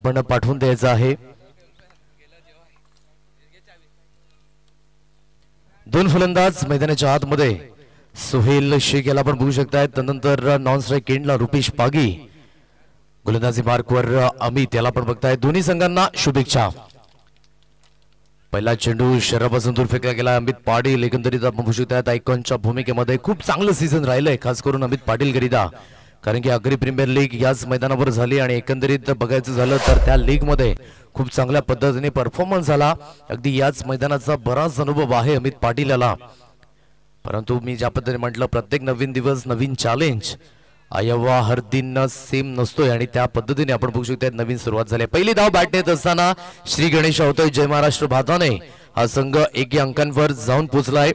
आपण पाठवून द्यायचं आहे। दोन फलंदाज मैदानाच्या आतमध्ये सुहेल शेख याला आपण बघू शकताय। त्यानंतर नॉन स्ट्राइक एंडला रुपेश पागी, गोलंदाजी मार्कवर अमित याला आपण बघताय। दोन्ही संघांना शुभेच्छा। पहिला चेंडू शरीरापासून दूर फेकला गेला। अमित पाटील एकंदरीत आपण बघू शकताय आयकॉनच्या भूमिकेमध्ये खूप चांगलं सीझन राहिलंय, खास करून अमित पाटील करिता, कारण की अग्री प्रीमियर लीग याच मैदानावर झाली आणि एकंदरीत बघायचं झालं तर त्या लीग मध्ये खूप चांगल्या पद्धतीने परफॉर्मन्स झाला। अगदी याच मैदानाचा बराच अनुभव आहे अमित पाटील याला। परंतु मी ज्या पद्धतीने म्हटलं, प्रत्येक नवीन दिवस नवीन चॅलेंज, आयवा हर दिन सेम नसतोय आणि त्या पद्धतीने आपण बघू शकतो नवीन सुरुवात झाली। पहिली धाव बॅट नेत असताना श्री गणेश होतोय जय महाराष्ट्र भाताने हा संघ 1 अंकांवर जाऊन पोहोचलाय।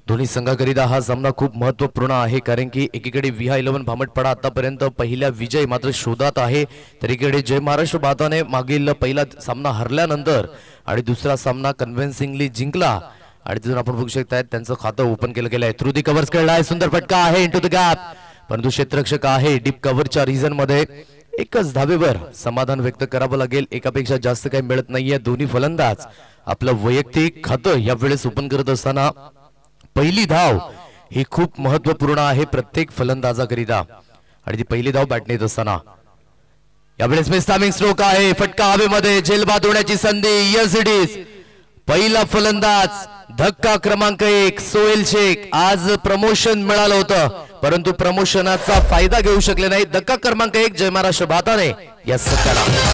दोन्ही संघाकरिता हा सामना खूप महत्त्वपूर्ण आहे, कारण की एकीकडे विहा11 भामटपाडा आतापर्यंत पहिल्या विजय मात्र शोधात आहे, तर एकीकडे जय महाराष्ट्र भाताने मागील पहिला सामना हरल्यानंतर आणि दुसरा सामना कन्व्हिन्सिंगली जिंकला आणि तिथून आपण बघू शकता त्यांचं खातं ओपन केलं गेलंय। थ्रू दी कव्हर्स खेळलाय, सुंदर फटका आहे इनटू द गॅप, परंतु क्षेत्ररक्षक आहे डीप कव्हरच्या रिजन मध्ये एकच धावेवर समाधान व्यक्त करावं लागेल। एकापेक्षा जास्त काही मिळत नाहीये। दोन्ही फलंदाज आपलं वैयक्तिक खातं यावेळेस ओपन करत असताना पहिली धाव ही खूप महत्त्वपूर्ण आहे प्रत्येक फलंदाजाकरिता आणि ती पहिली धाव बॅट नेत असताना यावेळेस मिस्टामिंग स्ट्रोक आहे, फटका हवेमध्ये, झेलबाद होण्याची संधी। Yes it is. पहिला फलंदाज धक्का क्रमांक 1 सोहेल शेख, आज प्रमोशन मिळालं होतं परंतु प्रमोशनाचा फायदा घेऊ शकले नाही। धक्का क्रमांक 1 जय महाराष्ट्र भाताने या संघाला।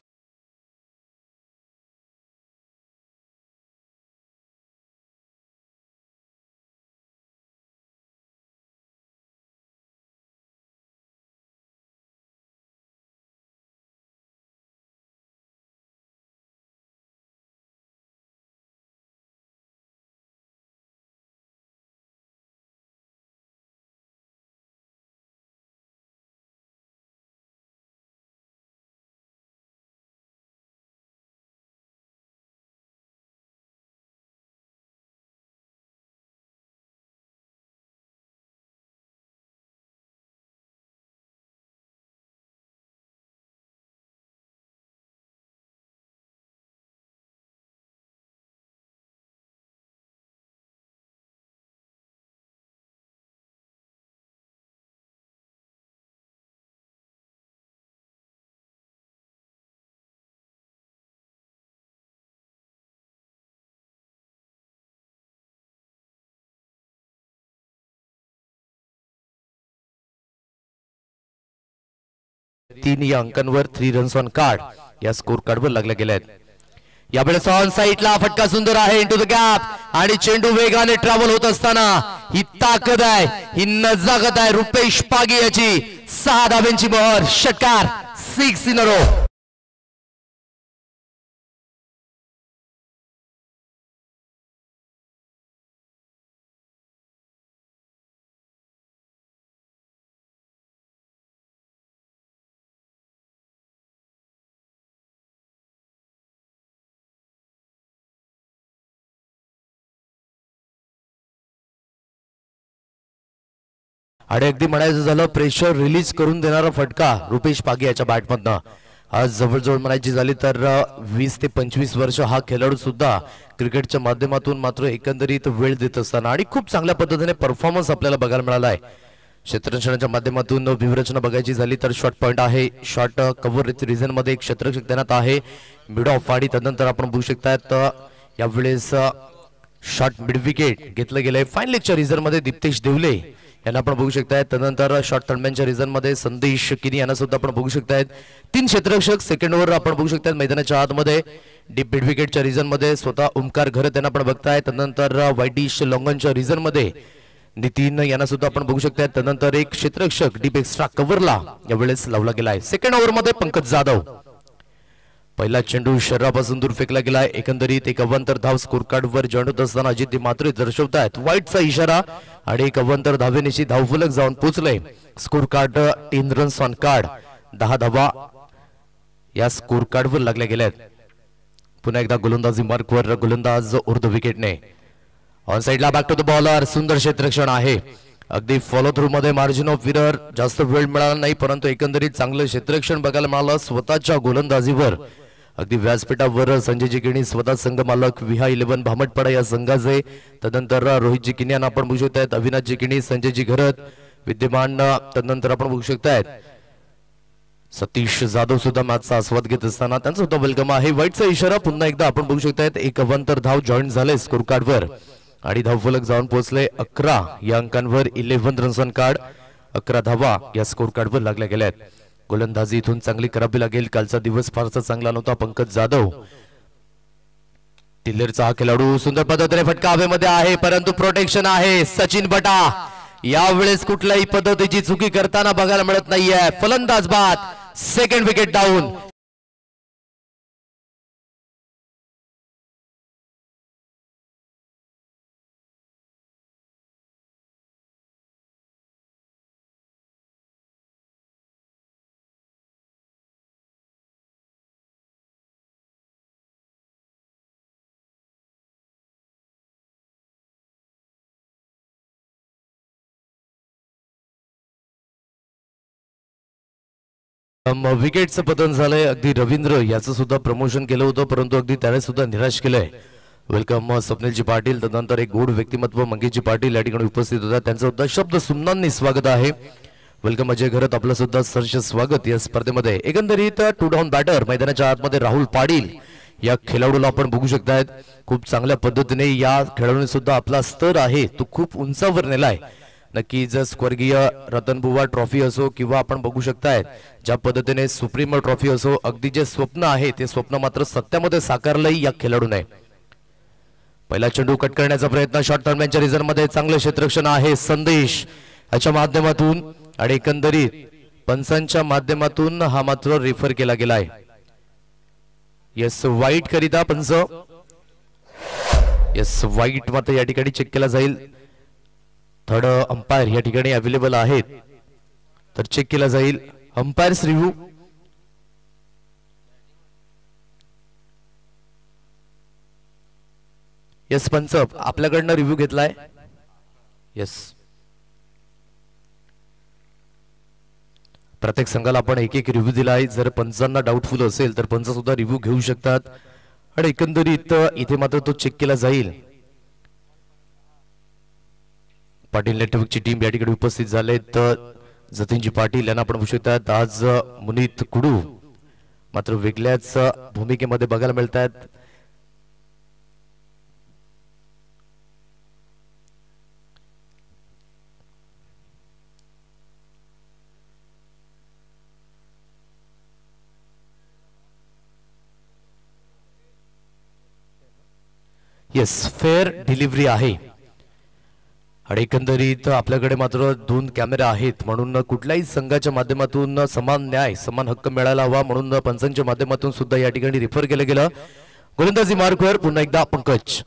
तीन या अंकांवर 3 रन्स ऑन कार्ड या स्कोर कार्डवर लागले गेले। यावेळेस ऑन साइडला फटका सुंदर आहे इनटू द गॅप आणि चेंडू वेगाने ट्रॅव्हल होत असताना ही ताकद आहे, ही नजाकत आहे रुपेश पागी याची। 6 धावांची मोहर, षटकार, 6 इन अ रो। आणि अगदी म्हणायचं झालं प्रेशर रिलीज करून देणारा फटका रुपेश पागी याच्या बॅटमधनं। आज जवळजवळ म्हणायची झाली तर 20 ते 25 वर्ष हा खेळाडू सुद्धा क्रिकेटच्या माध्यमातून मात्र एकंदरीत वेळ देत असताना आणि खूप चांगल्या पद्धतीने परफॉर्मन्स आपल्याला बघायला मिळाला आहे। क्षेत्ररक्षणाच्या माध्यमातून व्यूहरचना बघायची झाली तर शॉर्ट पॉइंट आहे, शॉर्ट कव्हर रिजन मध्ये एक क्षेत्ररक्षक तैनात आहे, मिड ऑफ आणि त्यानंतर आपण बघू शकतात यावेळेस शॉर्ट मिड विकेट घेतलं गेलंय। फाईन लेगच्या रिझन मध्ये दीप्तेश देवले यांना आपण बघू शकताय, त्यानंतर शॉर्ट थर्डमॅनच्या रिझन मध्ये संदेश किनी यांना सुद्धा आपण बघू शकताय। 3 क्षेत्ररक्षक सेकंड ओव्हर आपण बघू शकताय मैदानाच्या आतमध्ये। डीप मिड विकेटच्या रिझन मध्ये स्वतः ओमकार घरत यांना आपण बघताय, त्यानंतर वाईटिश लॉंगनच्या रिझन मध्ये नितीन यांना सुद्धा आपण बघू शकताय, त्यानंतर एक क्षेत्ररक्षक डीप एक्स्ट्रा कव्हरला यावेळेस लावला गेलाय। सेकंड ओव्हर मध्ये पंकज जाधव, पहिला चेंडू शरीरापासून दूर फेकला गेलाय। एकंदरीत एक अवांतर धाव स्कोर कार्ड वर जॉईन होत असताना अजित मात्रे दर्शवतायत वाईटचा इशारा आणि एक अवांतर धावेनिशी धावफलक जाऊन पोहोचले। Score card 3 runs on card, 10 धावा या स्कोर कार्ड वर लागल्या गेल्यात। पुन्हा एकदा गोलंदाजी मार्कवर गोलंदाज उर्ध विकेटने ऑन साइडला बॅक टू द बॉलर, सुंदर क्षेत्ररक्षण आहे अगदी फॉलो थ्रू मध्ये मार्जिन ऑफ विनर जास्त वेळ मिळाला नाही, परंतु एकंदरीत चांगलं क्षेत्ररक्षण बघायला मिळालं स्वतःच्या गोलंदाजीवर. अगदी व्यासपीठावर संजयजी किणी स्वतः संघ मालक विहा 11 भामटपाडा या संघाचे. तदनंतर रोहितजी किणी यांना आपण बघू शकतायत, अविनाशजी किणी, संजयजी घरत विद्यमान. तदनंतर आपण बघू शकतायत सतीश जाधव सुद्धा मॅचचा आस्वाद घेत असताना त्यांचा सुद्धा वेलकम आहे. वाईटचा इशारा पुन्हा एकदा आपण बघू शकतायत. एक अवांतर धाव जॉईन झाले स्कोर कार्डवर आणि धावफलक जाऊन पोहोचले 11 या अंकांवर. 11 रन्स ऑन कार्ड, 11 धावा या स्कोर कार्डवर लागल्या गेल्यात. गोलंदाजी इथून चांगली करावी लागेल. कालचा दिवस फारसा चांगला नव्हता. पंकज जाधव टिल्लरचा हा खेळाडू सुंदर पद्धतीने फटका हवेमध्ये आहे, परंतु प्रोटेक्शन आहे. सचिन बटा यावेळेस कुठल्याही पद्धतीची चुकी करताना बघायला मिळत नाहीये. फलंदाज बाद, सेकंड विकेट डाऊन. विकेटचं पतन झालंय. अगदी रवींद्र याचं सुद्धा प्रमोशन केलं होतं, परंतु अगदी त्याने सुद्धा निराश केलंय. वेलकम स्वप्नीलजी पाटील. तदनंतर एक गोड व्यक्तिमत्व मंगेशजी पाटील या ठिकाणी उपस्थित होता, त्यांचं सुद्धा शब्द सुमनांनी स्वागत आहे. वेलकम अजय घरत, आपलं सुद्धा सहर्ष स्वागत या स्पर्धेमध्ये. एकंदरीत टू डाऊन बॅटर मैदानाच्या आतमध्ये राहुल पाटील या खेळाडूला आपण बघू शकतायत. खूप चांगल्या पद्धतीने या खेळाडूने सुद्धा आपला स्तर आहे तो खूप उंचावर नेलाय. नक्कीच स्वर्गीय रतनबुवा ट्रॉफी असो किंवा आपण बघू शकताय ज्या पद्धतीने सुप्रीमो ट्रॉफी असो, अगदी जे स्वप्न आहे ते स्वप्न मात्र सत्यामध्ये साकारलंय या खेळाडूने. पहिला चेंडू कट करण्याचा प्रयत्न शॉर्ट टर्नमॅनच्या रिझन मध्ये. चांगलं क्षेत्ररक्षण आहे संदेश याच्या माध्यमातून आणि एकंदरीत पंचांच्या माध्यमातून हा मात्र रेफर केला गेलाय. यस वाईट करिता पंच, यस वाईट मात्र या ठिकाणी चेक केला जाईल. थर्ड अंपायर या ठिकाणी अवेलेबल आहेत तर चेक केला जाईल. Umpires review. यस पंच आपल्याकडनं रिव्ह्यू घेतलाय. यस प्रत्येक संघाला आपण एक एक रिव्ह्यू दिला आहे. जर पंचांना डाऊटफुल असेल तर पंच सुद्धा रिव्ह्यू घेऊ शकतात आणि एकंदरीत इथे मात्र तो चेक केला जाईल. पाटील नेटवर्कची टीम या ठिकाणी उपस्थित झालेत. जतीनजी पाटील यांना आपण बघू शकतात. आज मुनीत कुडू मात्र वेगळ्याच भूमिकेमध्ये बघायला मिळत आहेत. येस फेअर डिलिव्हरी आहे आणि एकंदरीत आपल्याकडे मात्र 2 कॅमेरे आहेत, म्हणून कुठल्याही संघाच्या माध्यमातून समान न्याय समान हक्क मिळायला हवा, म्हणून पंचांच्या माध्यमातून सुद्धा या ठिकाणी रिफर केलं गेलं. गोलंदाजी मार्कवर पुन्हा एकदा पंकज,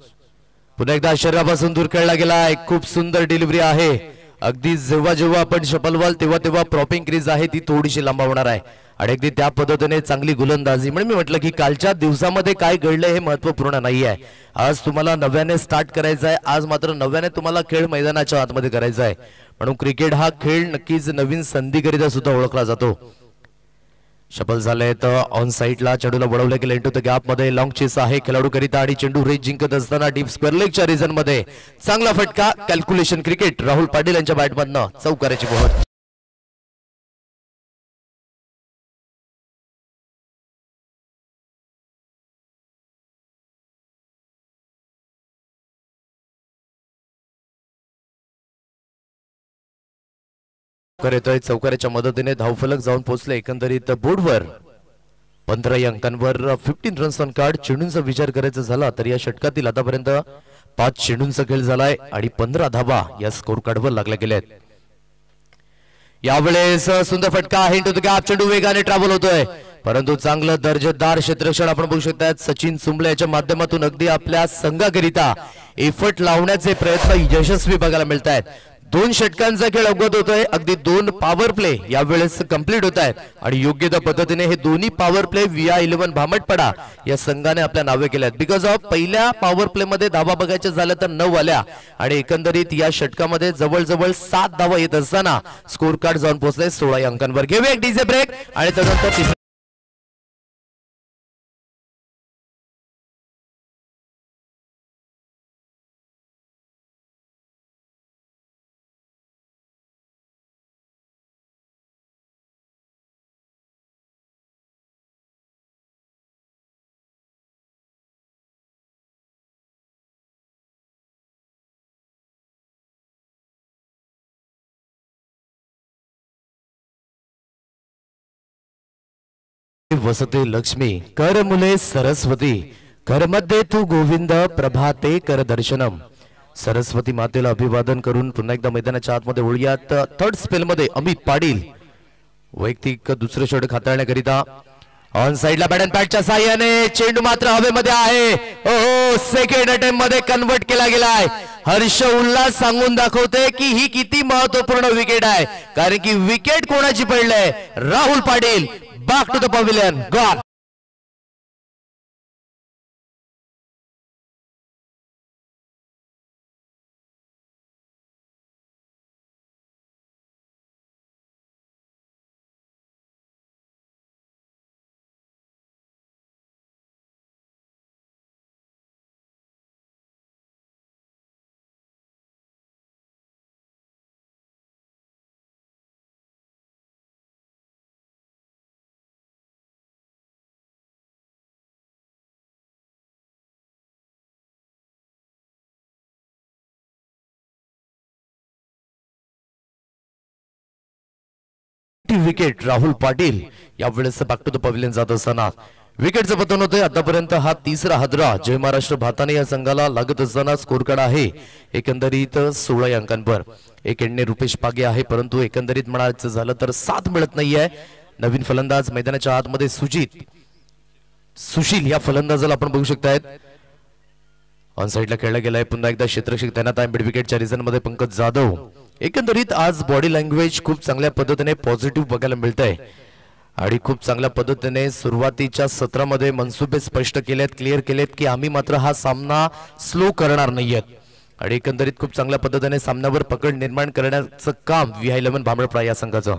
पुन्हा एकदा शरीरापासून दूर खेळला गेला. एक खूप सुंदर डिलिव्हरी आहे. अगदी जेव्हा जेव्हा आपण शपलवाल तेव्हा तेव्हा प्रॉपिंग क्रीज आहे ती थोडीशी लांबवणार आहे आणि अगदी त्या पद्धतीने चांगली गोलंदाजी. म्हणून मी म्हटलं की कालच्या दिवसामध्ये काय घडलंय हे महत्त्वपूर्ण नाही आहे. आज तुम्हाला नव्याने स्टार्ट करायचं आहे. आज मात्र नव्याने तुम्हाला खेळ मैदानाच्या आतमध्ये करायचा आहे. म्हणून क्रिकेट हा खेळ नक्कीच नवीन संधीकरिता सुद्धा ओळखला जातो. शपल झाले तर ऑन साइडला चेंडूला वळवलं गेलं इंटू द गॅप मध्ये. लॉंग चेस आहे खेळाडू करिता आणि चेंडू रेस जिंकत असताना डीप स्क्वेअर लेगच्या रिजन मध्ये चांगला फटका. कॅल्क्युलेशन क्रिकेट राहुल पाटील यांच्या बॅटमधनं चौकाराची मोहर. येतोय चौकाराच्या मदतीने धावफलक जाऊन पोहोचले एकंदरीत बोर्डवर 15 अंकांवर 15 रन्स ऑन कार्ड. चेंडूंचा विचार करायचा झाला तर या षटकातील आतापर्यंत 5 चेंडूंचा खेळ झालाय आणि 15 धावा या स्कोर कार्डवर लागल्या गेल्यात. यावेळेस सुंदर फटका आहे इंटू द गॅप. चेंडू वेगाने ट्रॅव्हल होतोय परंतु चांगलं दर्जेदार क्षेत्ररक्षण आपण बघू शकता. सचिन सुंबले याच्या माध्यमातून अगदी आपल्या संघाकरिता एफर्ट लावण्याचे प्रयत्न यशस्वी बघायला मिळत आहेत. दोन षटकांचा खेळ अवगत होतोय, अगदी दोन पॉवर प्ले यावेळेस कंप्लीट होत आहेत आणि योग्य त्या पद्धतीने हे दोन्ही पॉवर प्ले VI11 भामटपाडा या संघाने आपल्या नावे केल्यात. बिकॉज ऑफ पहिल्या पॉवर प्ले मध्ये धावा बघायच्या झाल्या तर 9 आल्या आणि एकंदरीत या षटकामध्ये जवळजवळ 7 धावा येत असताना स्कोर कार्ड जाऊन पोहोचले 16 अंकांवर. घेऊया एक डीजे ब्रेक आणि त्यानंतर वसते लक्ष्मी कर मुले सरस्वती कर मध्ये तू गोविंद प्रभाते कर दर्शनम. सरस्वती मातेला अभिवादन करून पुन्हा एकदा मैदानाच्या आतमध्ये वळूयात. थर्ड स्पेल मध्ये अमित पाटील वैयक्तिक दुसरे षटक हाताळण्याकरिता ऑन साइडला बॅट अँड पॅडच्या साहाय्याने चेंडू मात्र हवेमध्ये आहे. ओहो, सेकंड अटेम्प्ट मध्ये कन्वर्ट केला गेलाय. हर्ष उल्हास सांगून दाखवते की ही किती महत्वपूर्ण विकेट आहे, कारण की विकेट कोणाची पडलंय? Rahul Patil. Back to the pavilion. Gone. Wicket Rahul Patil यावेळेस बॅक टू द पवेलियन जात असताना विकेटचं पतन होतंय. आतापर्यंत हा तिसरा हादरा जय महाराष्ट्र भाताने या संघाला लागत असताना स्कोर कार्ड आहे एकंदरीत 16 अंकांवर. एक एंडने रुपेश पागे आहे, परंतु एकंदरीत म्हणायचं झालं तर साथ मिळत नाहीये. नवीन फलंदाज मैदानाच्या आतमध्ये सुशील या फलंदाजाला आपण बघू शकतायत. ऑन साइडला खेळला गेलाय. पुन्हा एकदा क्षेत्ररक्षक तैनात आहे. मिड विकेटच्या रिझन मध्ये पंकज जाधव. एकंदरीत आज बॉडी लँग्वेज खूप चांगल्या पद्धतीने पॉझिटिव्ह बघायला मिळतंय आणि खूप चांगल्या पद्धतीने सुरुवातीच्या सत्रामध्ये मनसुबे स्पष्ट केलेत, क्लिअर केलेत की आम्ही मात्र हा सामना स्लो करणार नाहीयेत आणि एकंदरीत खूप चांगल्या पद्धतीने सामन्यावर पकड निर्माण करण्याचं काम VI11 भामटपाडा या संघाचं.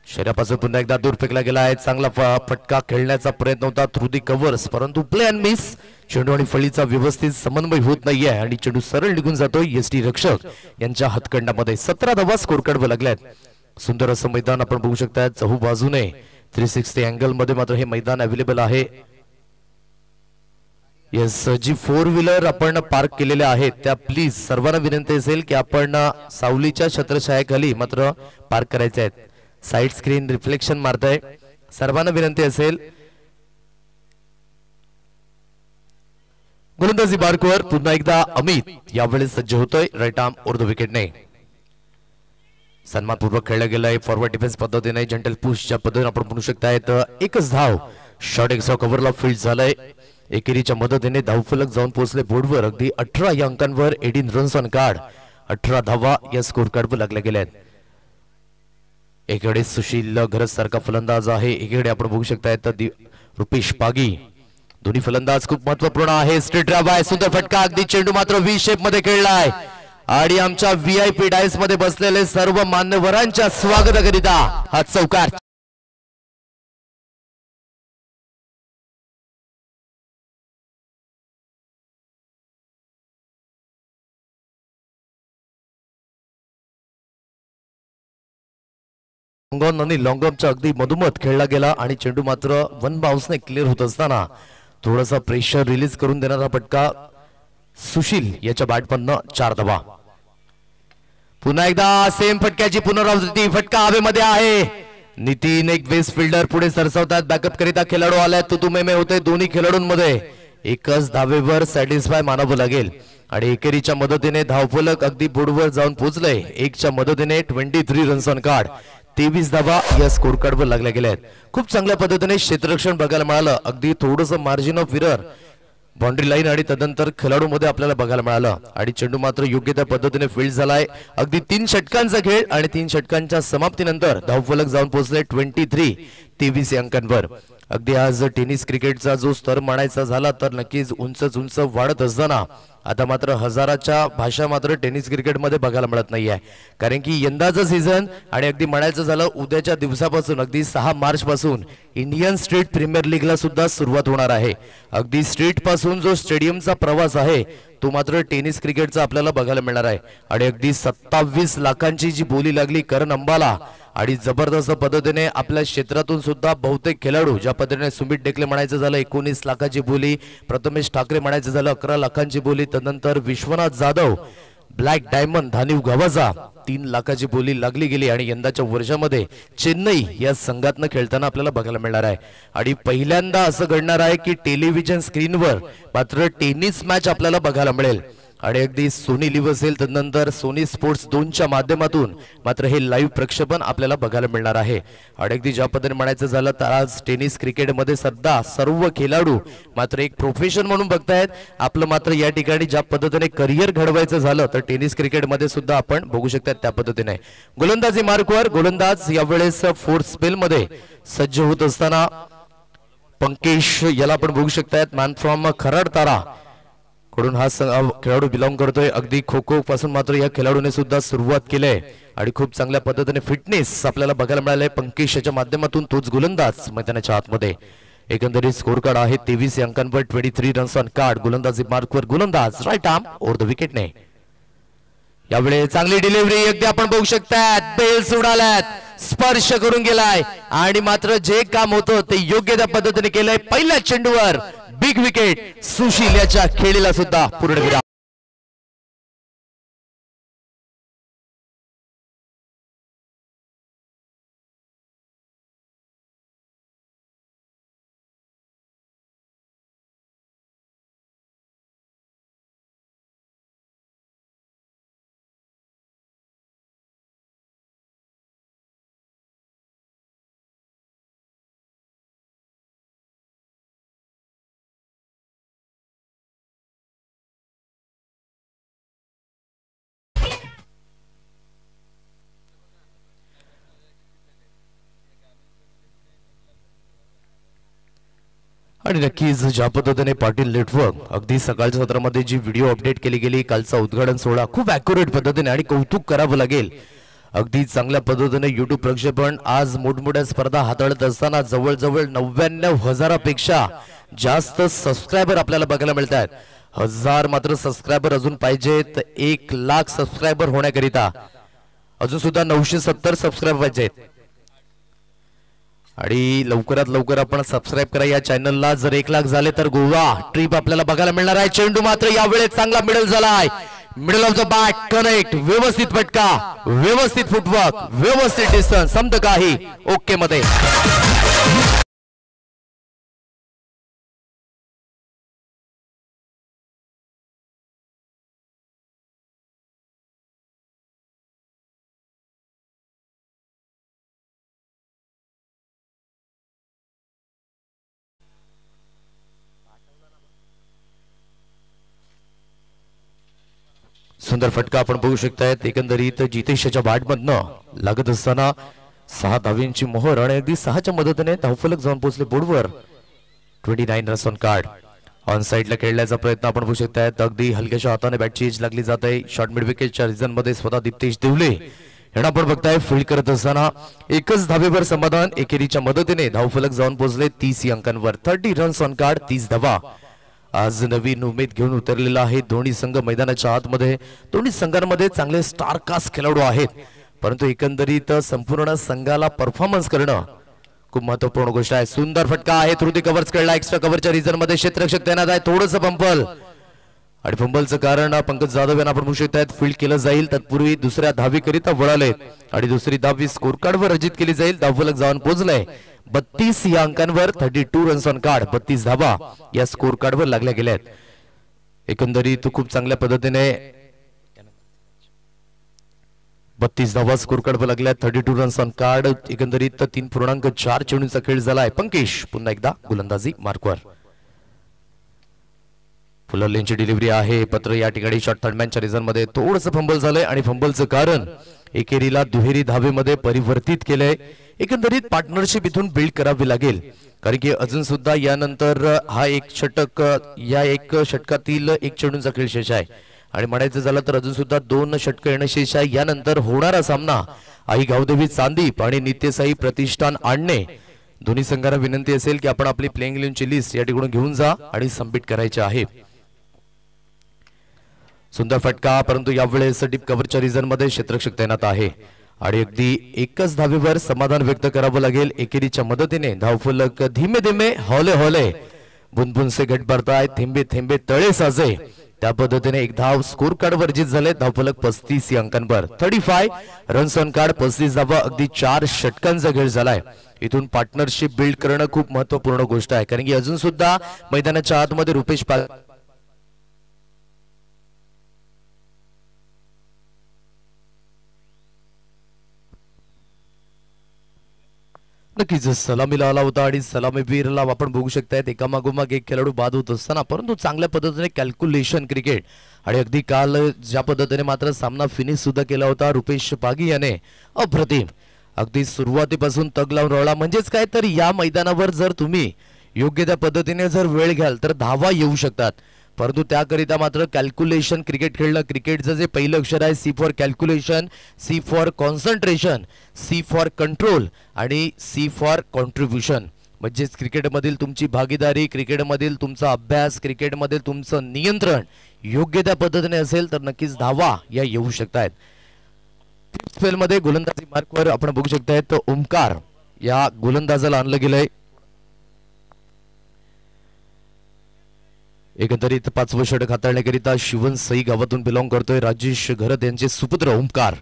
शरीरापासून पुन्हा एकदा दूर फेकला गेला आहे. चांगला फटका खेळण्याचा प्रयत्न होता थ्रू दी कव्हर्स, परंतु प्ले अँड मिस. चेंडू आणि फळीचा व्यवस्थित समन्वय होत नाहीये आणि चेंडू सरळ निघून जातोय एसटी रक्षक यांच्या हातखंडामध्ये. 17 धावा स्कोर कार्डवर लागल्यात. सुंदर असं मैदान आपण बघू शकता. चहू बाजूने 360 अँगल मध्ये मात्र हे मैदान अवेलेबल आहे. येस, जी 4 व्हीलर आपण पार्क केलेल्या आहेत त्या प्लीज सर्वांना विनंती असेल की आपण सावलीच्या छत्रछायाखाली मात्र पार्क करायचे आहेत. साइड स्क्रीन रिफ्लेक्शन मारताय, सर्वांना विनंती असेल. गोलंदाजी मार्कवर पुन्हा एकदा अमित यावेळेस सज्ज होतोय राईट आर्म ओव्हर द विकेटने. सन्मानपूर्वक खेळला गेलाय. फॉरवर्ड डिफेन्स पद्धतीने जंटल पुशच्या पद्धतीने आपण म्हणू शकतायत. एकच धाव शॉट एक कव्हरला फील्ड झालाय. एकेरीच्या मदतीने धावफलक जाऊन पोहोचले बोर्डवर. अगदी 18 या अंकांवर 18 रन्स ऑन कार्ड. 18 धावा या स्कोर कार्डवर लागल्या गेल्या. एकीकडे सुशील घरज सारखा फलंदाज आहे, एकीकडे आपण बघू शकतायत रुपेश पागी. दोन्ही फलंदाज खूप महत्वपूर्ण आहे. स्ट्रेट ड्राइव्ह आहे, सुंदर फटका. अगदी चेंडू मात्र व्ही शेप मध्ये खेळलाय आणि आमच्या VIP डायस मध्ये बसलेले सर्व मान्यवरांच्या स्वागताकरिता हा चौकार. आणि लॉंगॉमच्या अगदी मधोमध खेळला गेला आणि चेंडू मात्र वन बाउन्सने क्लिअर होत असताना थोडासा प्रेशर रिलीज करून देणारा फटका सुशील याच्या बॅटमधनं 4 धावा. पुन्हा एकदा सेम फटक्याची पुनरावृत्ती. फटका हवेमध्ये आहे. नितीन एक वेस्ट फिल्डर पुढे सरसावतात. बॅकअप करिता खेळाडू आलाय. तुतुमेमे होते दोन्ही खेळाडूंमध्ये. एकच धावेवर सॅटिस्फाय मानावं लागेल आणि एकेरीच्या मदतीने धावफलक अगदी बोर्डवर जाऊन पोहोचलंय. एकच्या मदतीने 23 रन्स ऑन कार्ड. 23 धावा या स्कोर कार्डवर लागल्या गेल्या आहेत. खूप चांगल्या पद्धतीने क्षेत्ररक्षण बघायला मिळालं. अगदी थोडंसं margin of error boundary line आणि तदनंतर खेळाडूमध्ये आपल्याला बघायला मिळालं आणि चेंडू मात्र योग्य त्या पद्धतीने फील्ड झालाय. अगदी 3 षटकांचा खेळ आणि 3 षटकांच्या समाप्तीनंतर धावफलक जाऊन पोहोचले 23 अंकांवर. अगदी आज टेनिस क्रिकेटचा जो स्तर मानायचा झाला तर नक्कीच उंच वाढत असताना आता मात्र हजाराच्या भाषा मात्र टेनिस क्रिकेटमध्ये बघायला मिळत नाहीये. कारण की यंदाचं सीझन आणि अगदी म्हणायचं झालं उद्याच्या दिवसापासून अगदी 6 मार्च पासून इंडियन स्टेट प्रीमियर लीगला सुद्धा सुरुवात होणार आहे. अगदी स्ट्रीट पासून जो स्टेडियमचा प्रवास आहे तो मात्र टेनिस क्रिकेटचा आपल्याला बघायला मिळणार आहे. आणि अगदी 27 लाखांची जी बोली लागली करण अंबाला आणि जबरदस्त पद्धतीने आपल्या क्षेत्रातून सुद्धा बहुतेक खेळाडू ज्या पद्धतीने सुमित डेकले म्हणायचं झालं 19 लाखाची बोली, प्रथमेश ठाकरे म्हणायचं झालं 11 लाखांची बोली, तदनंतर विश्वनाथ जाधव, ब्लॅक डायमंड धानिव गव्हाचा 3 लाखाची बोली लागली गेली. आणि यंदाच्या वर्षामध्ये चेन्नई या संघातनं खेळताना आपल्याला बघायला मिळणार आहे. आणि पहिल्यांदा असं घडणार आहे की टेलिव्हिजन स्क्रीनवर मात्र टेनिस मॅच आपल्याला बघायला मिळेल. आणि अगदी सोनी लिव्ह असेल तदनंतर सोनी स्पोर्ट्स 2च्या माध्यमातून मात्र हे लाईव्ह प्रक्षेपण आपल्याला बघायला मिळणार आहे. आणि अगदी ज्या पद्धतीने म्हणायचं झालं तर आज टेनिस क्रिकेटमध्ये सध्या सर्व खेळाडू मात्र एक प्रोफेशन म्हणून बघतायत. आपलं मात्र या ठिकाणी ज्या पद्धतीने करिअर घडवायचं झालं तर टेनिस क्रिकेटमध्ये सुद्धा आपण बघू शकतात त्या पद्धतीने. गोलंदाजी मार्कवर गोलंदाज यावेळेस फोर्थ स्पेल मध्ये सज्ज होत असताना पंकेश याला आपण बघू शकतायत मॅन फ्रॉम खराड तारा कडून हा खेळाडू बिलॉंग करतोय. अगदी खो खो पासून मात्र या खेळाडूने सुद्धा सुरुवात केली आणि खूप चांगल्या पद्धतीने फिटनेस आपल्याला बघायला मिळाले पंकेश याच्या माध्यमातून. तोच गोलंदाज मैदानाच्या आतमध्ये. एकंदरीत स्कोर कार्ड आहे 23 अंकांवर 23 रन्स ऑन कार्ड. गोलंदाजी मार्कवर गोलंदाज राईट आर्म ओव्हर द विकेटने. यावेळी चांगली डिलिव्हरी अगदी आपण बघू शकता बेल्स उडाल्यात, स्पर्श करून गेलाय आणि मात्र जे काम होतं ते योग्य त्या पद्धतीने केलंय. पहिल्या चेंडूवर बिग विकेट. सुशील याच्या खेळीला सुद्धा पूर्णविराम. आणि नक्कीच ज्या पद्धतीने पाटील नेटवर्क अगदी सकाळच्या सत्रामध्ये जी व्हिडिओ अपडेट केली गेली कालचा उद्घाटन सोहळा खूप ॲक्युरेट पद्धतीने आणि कौतुक करावं लागेल अगदी चांगल्या पद्धतीने YouTube प्रक्षेपण. आज मोठमोठ्या स्पर्धा हाताळत असताना जवळजवळ 99,000 पेक्षा जास्त सबस्क्रायबर आपल्याला बघायला मिळतात. 1000 मात्र सबस्क्रायबर अजून पाहिजेत 1 लाख सबस्क्रायबर होण्याकरिता. अजून सुद्धा 970 सबस्क्रायबर पाहिजेत आणि लवकरात लवकर आपण सबस्क्राइब करा या चॅनलला. जर 1 लाख झाले तर गोवा ट्रिप आपल्याला बघायला मिळणार आहे. चेंडू मात्र यावेळेस चांगला मिडल झालाय. Middle of the bat connect. व्यवस्थित फटका, व्यवस्थित फुटवर्क, व्यवस्थित डिस्टन्स, समजा काही ओके मध्ये. सुंदर फटका आपण बघू शकतायत. एकंदरीत जितेशच्या बॅटमधनं लागत असताना 6 धावांची मोहर आणि अगदी 6च्या मदतीने धावफलक जाऊन पोहोचले बोर्डवर. 29 रन्स ऑन कार्ड. ऑन साइडला खेळण्याचा प्रयत्न आपण बघू शकतायत. अगदी हलक्याच्या हाताने बॅटची एज लागली जात आहे. शॉर्ट मिड विकेटच्या रिझन मध्ये स्वतः दीप्तेश देवले यांना आपण बघताय फील्ड करत असताना 1च धावेवर समाधान. एकेरीच्या मदतीने धावफलक जाऊन पोहोचले 30 अंकांवर. 30 रन्स ऑन कार्ड, 30 धावा. आज नवीन उमेद घेऊन उतरलेला आहे दोन्ही संघ मैदानाच्या आतमध्ये. दोन्ही संघांमध्ये चांगले स्टार कास्ट खेळाडू आहेत परंतु एकंदरीत संपूर्ण संघाला परफॉर्मन्स करणं खूप महत्त्वपूर्ण गोष्ट आहे. सुंदर फटका आहे. त्रुटी कव्हर्स खेळला. एक्स्ट्रा कव्हरच्या रिझन मध्ये क्षेत्ररक्षक तैनात आहे. थोडंसं पंपल आणि फंबलचं कारण पंकज जाधव यांना आपण बघू शकतायत. फील्ड केलं जाईल तत्पूर्वी दुसऱ्या धावीकरिता वळाले आणि दुसरी धावी स्कोर कार्डवर अर्जित केली जाईल. धावफलक जाऊन पोहोचलंय 32 या अंकांवर. 32 रन्स ऑन कार्ड, 32 धावा या स्कोर कार्डवर लागल्या गेल्यात. एकंदरीत खूप चांगल्या पद्धतीने 32 धावा स्कोर कार्डवर लागल्या. 32 रन्स ऑन कार्ड. एकंदरीत 3.4 चेंडूंचा खेळ झालाय. पंकेश पुन्हा एकदा गोलंदाजी मार्कवर. फुलरलेनची डिलिव्हरी आहे पत्र या ठिकाणी शॉट थर्डमॅनच्या रिझन मध्ये थोडंसं फंबल झालंय आणि फंबलचं कारण एकेरीला दुहेरी धावेमध्ये परिवर्तित केलंय. एकंदरीत पार्टनरशिप इथून बिल्ड करावी लागेल कारण की अजून सुद्धा यानंतर हा एक षटक या एक षटकातील एक चेंडूंचा खेळ शेष आहे आणि म्हणायचं झालं तर अजून सुद्धा 2 षटक येणं शेष आहे. यानंतर होणारा सामना आई गावदेवी चांदीप आणि नित्यसाई प्रतिष्ठान आणणे दोन्ही संघांना विनंती असेल की आपण आपली प्लेइंग इलेव्हनची लिस्ट या ठिकाणी घेऊन जा आणि सबमिट करायचे आहे. सुंदर फटका परंतु यावेळेस डीप कव्हरच्या रिझन मध्ये क्षेत्ररक्षक तैनात आहे आणि अगदी एकच धावेवर समाधान व्यक्त करावं लागेल. एकेरीच्या मदतीने धावफलक धीमे धीमे हौले हौले बुनबुन से घट भरताय थेंबे थेंबे तळे साजे त्या पद्धतीने एक धाव स्कोर कार्ड वर्जित झाले. धावफलक 35 या अंकांवर 35 रन्स ऑन कार्ड 35 धावा अगदी 4 षटकांचा खेळ झालाय. इथून पार्टनरशिप बिल्ड करणं खूप महत्वपूर्ण गोष्ट आहे कारण की अजून सुद्धा मैदानाच्या आतमध्ये रुपेश नक्कीच सलामीला आला होता आणि सलामीवीरला आपण बघू शकतायत एकामागोमाग एक खेळाडू बाद होत असताना परंतु चांगल्या पद्धतीने कॅल्क्युलेशन क्रिकेट आणि अगदी काल ज्या पद्धतीने मात्र सामना फिनिश सुद्धा केला होता रुपेश पागी याने अप्रतिम अगदी सुरुवातीपासून तग लावून रोळा. म्हणजेच काय तर या मैदानावर जर तुम्ही योग्य त्या पद्धतीने जर वेळ घ्याल तर धावा येऊ शकतात परंतु त्याकरिता मात्र कॅल्क्युलेशन क्रिकेट खेळणं. क्रिकेटचं जे पहिलं अक्षर आहे C for calculation, C for concentration, C for control आणि सी फॉर कॉन्ट्रीब्युशन. म्हणजेच क्रिकेटमधील तुमची भागीदारी, क्रिकेटमधील तुमचा अभ्यास, क्रिकेटमधील तुमचं नियंत्रण योग्य त्या पद्धतीने असेल तर नक्कीच धावा या येऊ शकतात. स्पेलमध्ये गोलंदाजी मार्कवर आपण बघू शकतायत ओमकार या गोलंदाजाला आणलं गेलंय. एकंदरीत 5वं षटक हाताळण्याकरिता शिवन सई गावातून बिलॉंग करतोय राजेश घरत यांचे सुपुत्र ओमकार.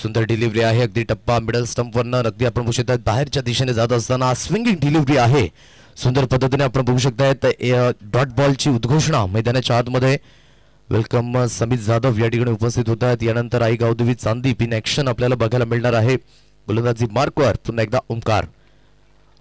सुंदर डिलिव्हरी आहे अगदी टप्पा मिडल स्टंप वरनं अगदी आपण बघू शकतात बाहेरच्या दिशेने जात असताना स्विंगिंग डिलिव्हरी आहे. सुंदर पद्धतीने आपण बघू शकतायत डॉट बॉलची उद्घोषणा मैदानाच्या आतमध्ये. वेलकम समित जाधव या ठिकाणी उपस्थित होत आहेत. यानंतर आई गावदेवी चांदीप इन ऍक्शन आपल्याला बघायला मिळणार आहे. गोलंदाजी मार्कवर पुन्हा एकदा ओमकार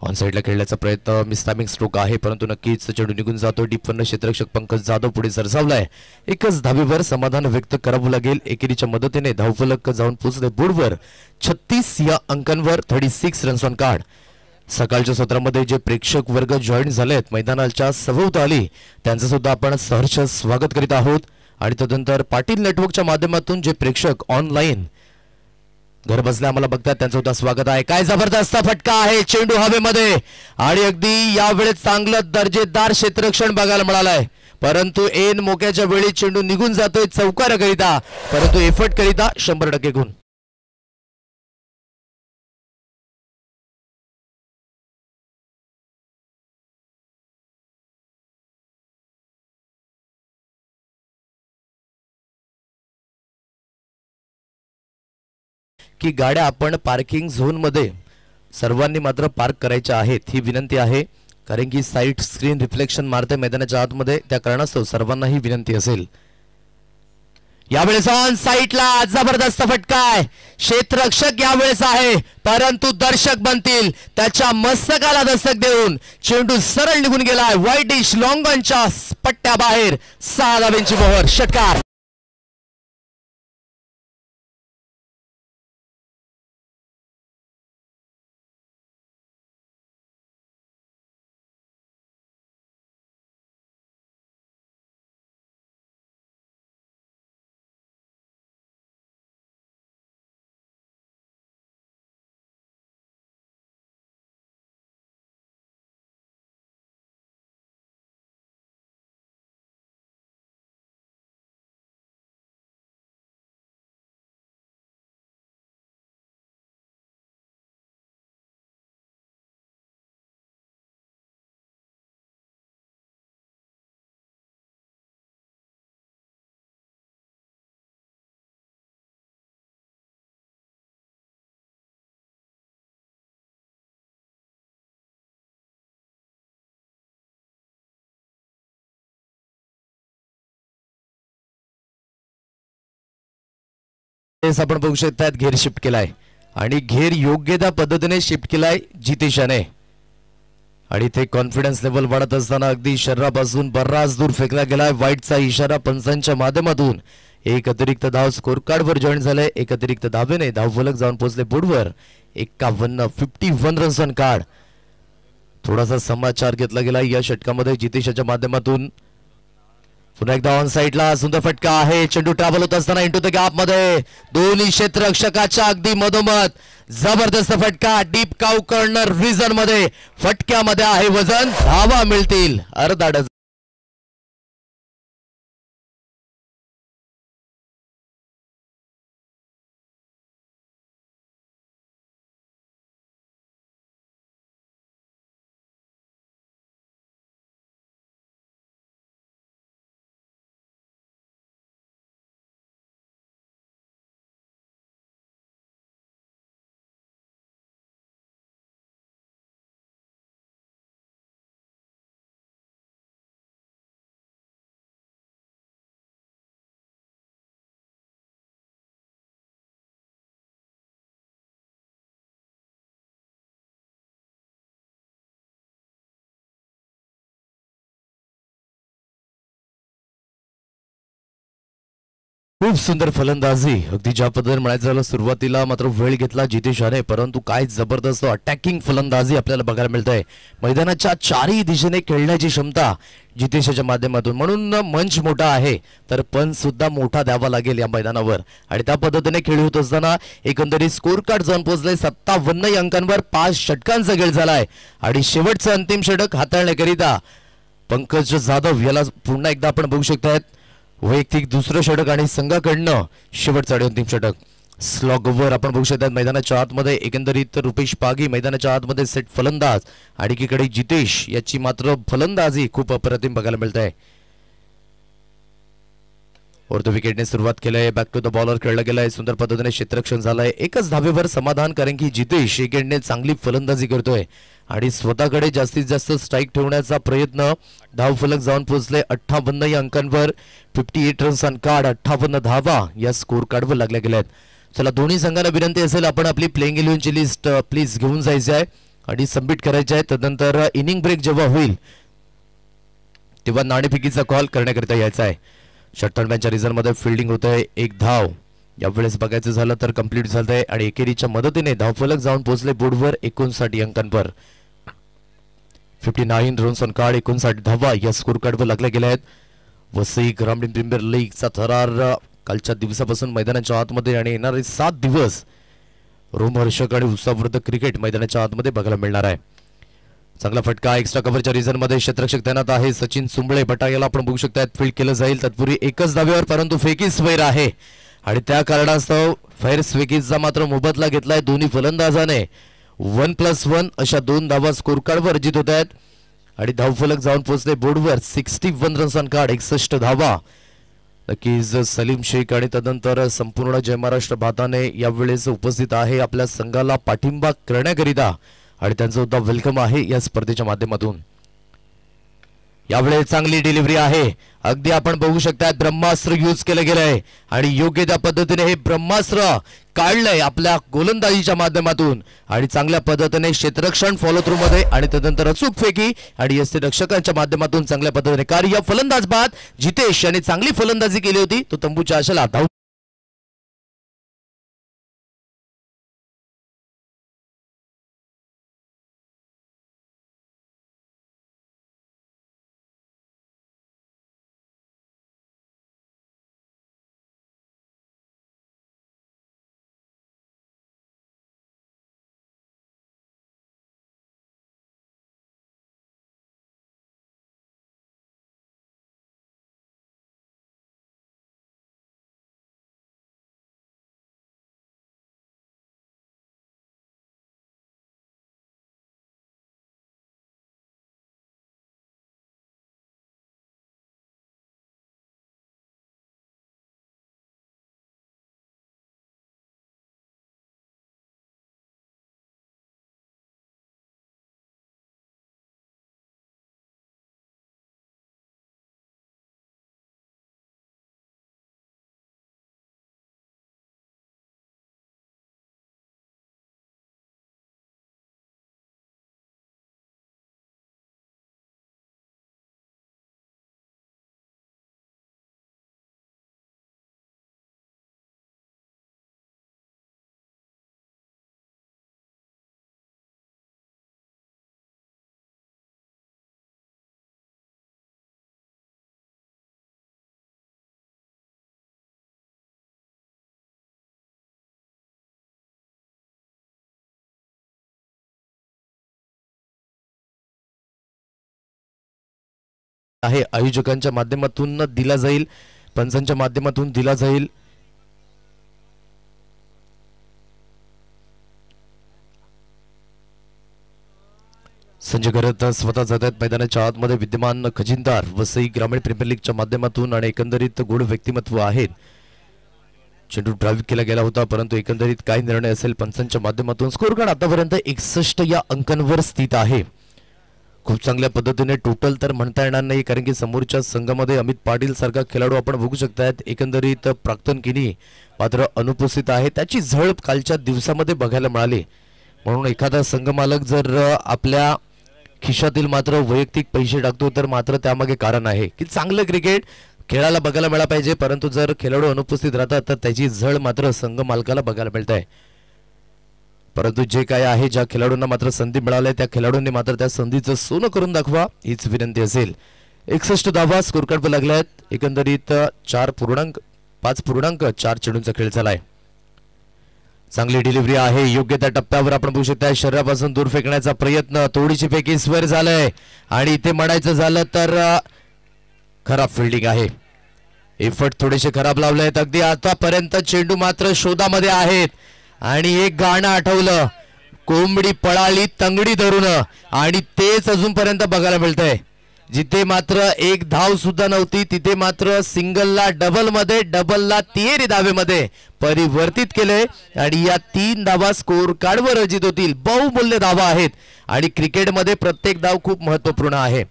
ऑन साइडला खेळण्याचा प्रयत्न मिसटायमिंग स्ट्रोक आहे परंतु नक्कीच चेंडू निघून जातो. डीपवरनं क्षेत्ररक्षक पंकज जाधव पुढे सरसावलाय. एकच धावेवर समाधान व्यक्त करावं लागेल. एकेरीच्या मदतीने धावफलक जाऊन पोहोचले बोर्डवर 36 या अंकांवर 36 रन्स ऑन कार्ड. सकाळच्या सत्रामध्ये जे प्रेक्षक वर्ग जॉईन झालेत मैदानाच्या सभोवताली त्यांचं सुद्धा आपण सहर्ष स्वागत करीत आहोत आणि तदनंतर पाटील नेटवर्कच्या माध्यमातून जे प्रेक्षक ऑनलाईन घर बसल्या आम्हाला बघतात त्यांचं सुद्धा स्वागत आहे. काय जबरदस्त फटका आहे चेंडू हवेमध्ये आणि अगदी यावेळेस चांगलं दर्जेदार क्षेत्ररक्षण बघायला मिळालंय परंतु ऐन मोक्याच्या वेळी चेंडू निघून जातोय चौकाराकरिता परंतु एफर्ट करिता 100% गुण. की गाड्या आपण पार्किंग झोन मध्ये सर्वांनी मात्र पार्क करायच्या आहेत ही विनंती आहे कारण की साइड स्क्रीन रिफ्लेक्शन मारते मैदानाच्या आतमध्ये त्या कारणास्तव सर्वांना ही विनंती असेल. यावेळेस ऑन साइडला जबरदस्त फटका आहे. क्षेत्ररक्षक यावेळेस आहे परंतु दर्शक बनतील त्याच्या मस्तकाला दस्तक देऊन चेंडू सरळ निघून गेलाय. वाईट डिश लॉंग ऑनच्या पट्ट्या बाहेर 6 धावांची मोहर. षटकार आपण बघू शकतात घेर शिफ्ट केलाय आणि घेर योग्य त्या पद्धतीने शिफ्ट केलाय जितेशाने आणि ते कॉन्फिडन्स लेवल वाढत असताना अगदी शरीरापासून बराच दूर फेकला गेलाय. वाईटचा इशारा पंचांच्या माध्यमातून एक अतिरिक्त धाव स्कोर कार्डवर जॉईन झाले. एक अतिरिक्त धावेने धावफलक जाऊन पोहोचले बोर्डवर. 51 रन्स ऑन कार्ड. थोडासा समाचार घेतला गेला या षटकामध्ये जितेशच्या माध्यमातून. पुन्हा एकदा ऑन साइडला सुंदर फटका आहे. चेंडू ट्रॅव्हल होत असताना इंटू द गॅप मध्ये दोन्ही क्षेत्ररक्षकाच्या अगदी मधोमध जबरदस्त फटका. डीप काउ कॉर्नर रिजन मध्ये फटक्यामध्ये आहे वजन. धावा मिळतील अर्धा डझन. खूप सुंदर फलंदाजी. अगदी ज्या पद्धतीने म्हणायचं झालं सुरुवातीला मात्र वेळ घेतला जितेशाने, परंतु काय जबरदस्त अटॅकिंग फलंदाजी आपल्याला बघायला मिळते. मैदानाच्या चारही दिशेने खेळण्याची क्षमता जितेशाच्या माध्यमातून. म्हणून मंच मोठा आहे तर पण सुद्धा मोठा द्यावा लागेल या मैदानावर. आणि त्या पद्धतीने खेळ होत असताना एकंदरीत स्कोर कार्ड जाऊन पोहोचले 57 अंकांवर. 5 षटकांचा खेळ झालाय आणि शेवटचं अंतिम षटक हाताळण्याकरिता पंकज जाधव याला पुन्हा एकदा आपण बघू शकतायत. वैयक्तिक दुसरं षटक आणि संघाकडनं शेवटचं अंतिम षटक. स्लॉगवर आपण बघू शकता मैदानाच्या आतमध्ये एकंदरीत रुपेश पागी मैदानाच्या आतमध्ये सेट फलंदाज आणि एकीकडे जितेश याची मात्र फलंदाजी खूप अप्रतिम बघायला मिळत आहे. अर्ध विकेटने सुरुवात केलंय. बॅक टू द बॉलर खेळला गेलाय. सुंदर पद्धतीने क्षेत्ररक्षण झालंय. एकच धावेवर समाधान, कारण की जितेश विकेटने चांगली फलंदाजी करतोय आणि स्वतःकडे जास्तीत जास्त स्ट्राईक ठेवण्याचा प्रयत्न. धावफलक जाऊन पोहोचले 58 या अंकांवर. 58 रन्स ऑन कार्ड. 58 धावा या स्कोर कार्डवर लागल्या गेल्यात. चला, दोन्ही संघांना विनंती असेल आपण आपली प्लेइंग 11ची लिस्ट प्लीज घेऊन जायची आहे आणि सबमिट करायची आहे. तदनंतर इनिंग ब्रेक जेव्हा होईल तेव्हा नाणेफेकीचा कॉल करण्याकरिता यायचा आहे. षटकांच्या रिझन मध्ये फिल्डिंग होत आहे. एक धाव यावेळेस बघायचं झालं तर कंप्लीट झालंय आणि एकेरीच्या मदतीने धावफलक जाऊन पोहोचले बोर्डवर 59 अंकांवर. 59 रन्स ऑन कार्ड. 59 धावा या स्कोर कार्डवर लागल्या गेल्या आहेत. वसई ग्रामीण प्रीमियर लीगचा थरार कालच्या दिवसापासून मैदानाच्या आतमध्ये आणि येणारे 7 दिवस रोमहर्षक आणि उत्साहवर्धक क्रिकेट मैदानाच्या आतमध्ये बघायला मिळणार आहे. चांगला फटका एक्स्ट्रा कव्हरच्या रिझन मध्ये क्षेत्ररक्षक तैनात आहे. सचिन सुंबळे बटायाला आपण बघू शकता फील्ड केलं जाईल तत्पूर्वी एकच धावेवर, परंतु फेकीस वैर आहे आणि त्या कारणास्तव फैर्स फेकीचा मात्र मोबदला घेतलाय दोन्ही फलंदाजाने. 1+1 अशा 2 धावा स्कोर कार्डवर अर्जित होत आहेत आणि धावफलक जाऊन पोहोचले बोर्डवर 61 रन्स ऑन कार्ड. 61 धावा. नक्कीच सलीम शेख आणि तदनंतर संपूर्ण जय महाराष्ट्र भाताने यावेळेस उपस्थित आहे आपल्या संघाला पाठिंबा करण्याकरिता आणि त्यांचं सुद्धा वेलकम आहे या स्पर्धेच्या माध्यमातून. यावेळेस चांगली डिलिव्हरी आहे. अगदी आपण बघू शकता ब्रह्मास्त्र यूज केलं गेलंय आणि योग्य त्या पद्धतीने हे ब्रह्मास्त्र काढलंय आपल्या गोलंदाजीच्या माध्यमातून आणि चांगल्या पद्धतीने क्षेत्ररक्षण फॉलो थ्रू मध्ये आणि तदनंतर अचूक फेकी आणि यष्टिरक्षकांच्या माध्यमातून चांगल्या पद्धतीने कार्य. फलंदाज बाद जितेश यांनी चांगली फलंदाजी केली होती. तो तंबूच्या आशेला धाव आहे आयोजकांच्या माध्यमातून दिला जाईल, पंचांच्या माध्यमातून दिला जाईल। संजय करत स्वतः जात आहेत मैदानाच्या आतमध्ये। विद्यमान खजिनदार वसई ग्रामीण प्रीमियर लीगच्या माध्यमातून आणि एकंदरीत गुण व्यक्तिमत्व आहेत। चेंडू ड्राईव्ह केला गेला होता, परंतु एकंदरीत काय निर्णय असेल पंचांच्या माध्यमातून। स्कोर कार्ड आतापर्यंत 61 या अंकांवर स्थित आहे। खूप चांगल्या पद्धतीने टोटल तर म्हणता येणार नाही, कारण की समोरच्या संघामध्ये अमित पाटील सारखा खेळाडू आपण बघू शकतायत। एकंदरीत प्राक्तन किनी मात्र अनुपस्थित आहे, त्याची झळप कालच्या दिवसामध्ये बघायला मिळाली। म्हणून एखादा संघ मालक जर आपल्या खिशातील मात्र वैयक्तिक पैसे टाकतो तर मात्र त्यामागे कारण आहे की चांगलं क्रिकेट खेळायला बघायला मिळालं पाहिजे, परंतु जर खेळाडू अनुपस्थित राहतात तर त्याची झळ मात्र संघ मालकाला बघायला मिळते। परंतु जे काय आहे, ज्या खेळाडूंना मात्र संधी मिळाली त्या खेळाडूंनी मात्र त्या संधीचं सोनं करून दाखवा हीच विनंती असेल। 61 धावा स्कोर कार्डवर लागल्यात। एकंदरीत 5.4 चेंडूंचा खेळ झालाय। चांगली डिलिव्हरी आहे, योग्य त्या टप्प्यावर आपण बघू शकता। शरीरापासून दूर फेकण्याचा प्रयत्न, थोडीशी फेकी स्वर झालंय आणि इथे म्हणायचं झालं तर खराब फिल्डिंग आहे। एफर्ट थोडेसे खराब लावले आहेत। अगदी आतापर्यंत चेंडू मात्र शोधामध्ये आहेत आणि एक गाणं आठवलं, कोंबडी पळाली तंगडी धरून, आणि तेच अजूनपर्यंत बघायला मिळतंय। जिथे मात्र एक धाव सुद्धा नव्हती तिथे मात्र सिंगलला डबल मध्ये, डबलला तिहेरी धावेमध्ये परिवर्तित केले आणि या 3 धावा स्कोर कार्डवर अर्जित होतील। बहुमूल्य धावा आहेत आणि क्रिकेटमध्ये प्रत्येक धाव खूप महत्त्वपूर्ण आहे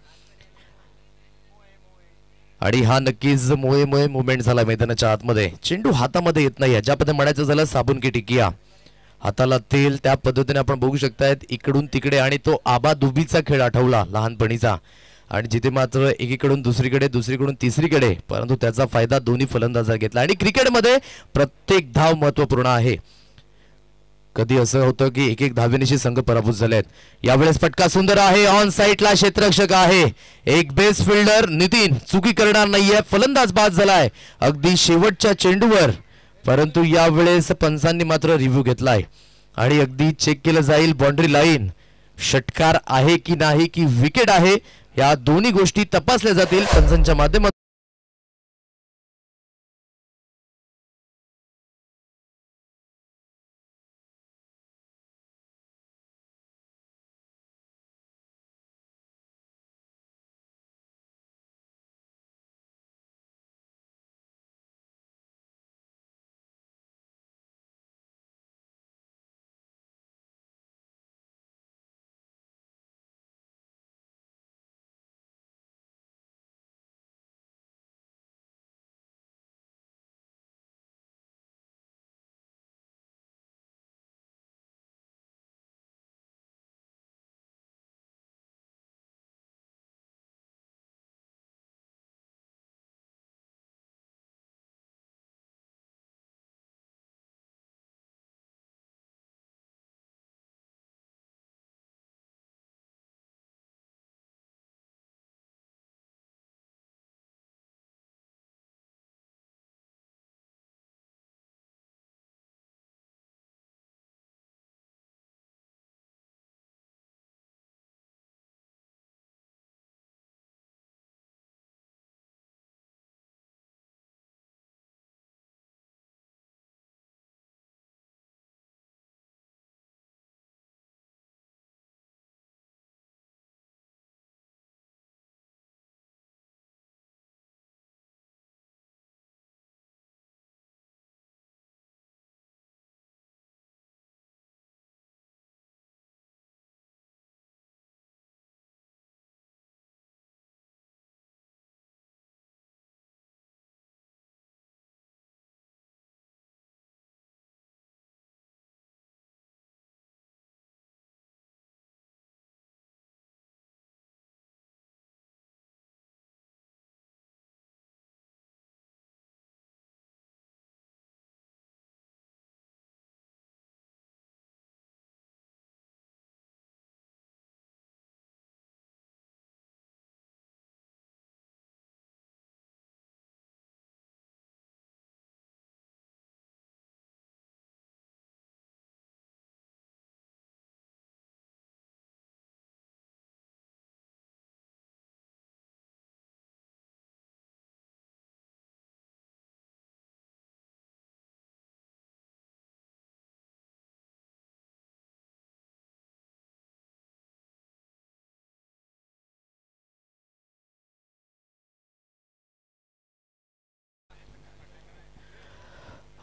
आणि हा नक्कीच मोहे मोहे मुवमेंट झाला मैदानाच्या आतमध्ये। चेंडू हातामध्ये येत नाही, ज्या पद्धतीने म्हणायचं झालं साबुन की टिकिया, हाताला तेल, त्या पद्धतीने आपण बघू शकतायत इकडून तिकडे। आणि तो आबाधुबीचा खेळ आठवला लहानपणीचा, आणि जिथे मात्र एकीकडून दुसरीकडे, दुसरीकडून तिसरीकडे, परंतु त्याचा फायदा दोन्ही फलंदाजांनी घेतला। आणि क्रिकेटमध्ये प्रत्येक धाव महत्त्वपूर्ण आहे। कधी असं होतं की एक एक धावेनिशी संघ पराभूत झालेत। यावेळेस फटका सुंदर आहे, ऑन साइडला क्षेत्ररक्षक आहे, एक बेस फिल्डर नितीन चुकी करणार नाहीये, फलंदाज बाद झालाय अगदी शेवटच्या चेंडूवर, परंतु यावेळेस पंचांनी मात्र रिव्ह्यू घेतलाय आणि अगदी चेक केलं जाईल बाउंड्री लाईन, षटकार आहे की नाही की विकेट आहे, या दोन्ही गोष्टी तपासल्या जातील पंचांच्या माध्यमातून।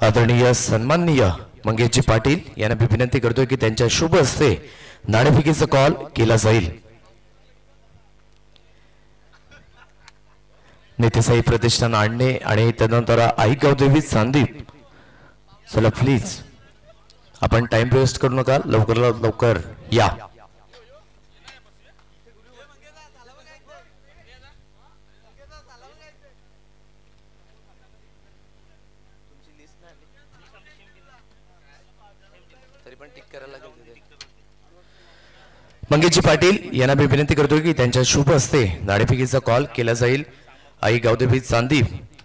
आदरणीय सन्माननीय मंगेशजी पाटील यांना मी विनंती करतोय की त्यांच्या शुभ हस्ते नाणेफेकीचा कॉल केला जाईल. नितेसाई प्रतिष्ठान आणणे आणि त्यानंतर आई गावदेवी संदीप. चला प्लीज आपण टाइम वेस्ट करू नका, लवकर लवकर या. मंगेशजी पाटील यांना मी विनंती करतोय की त्यांच्या शुभ हस्ते नाणेफेकीचा कॉल केला जाईल. आई गावदेवी चांदी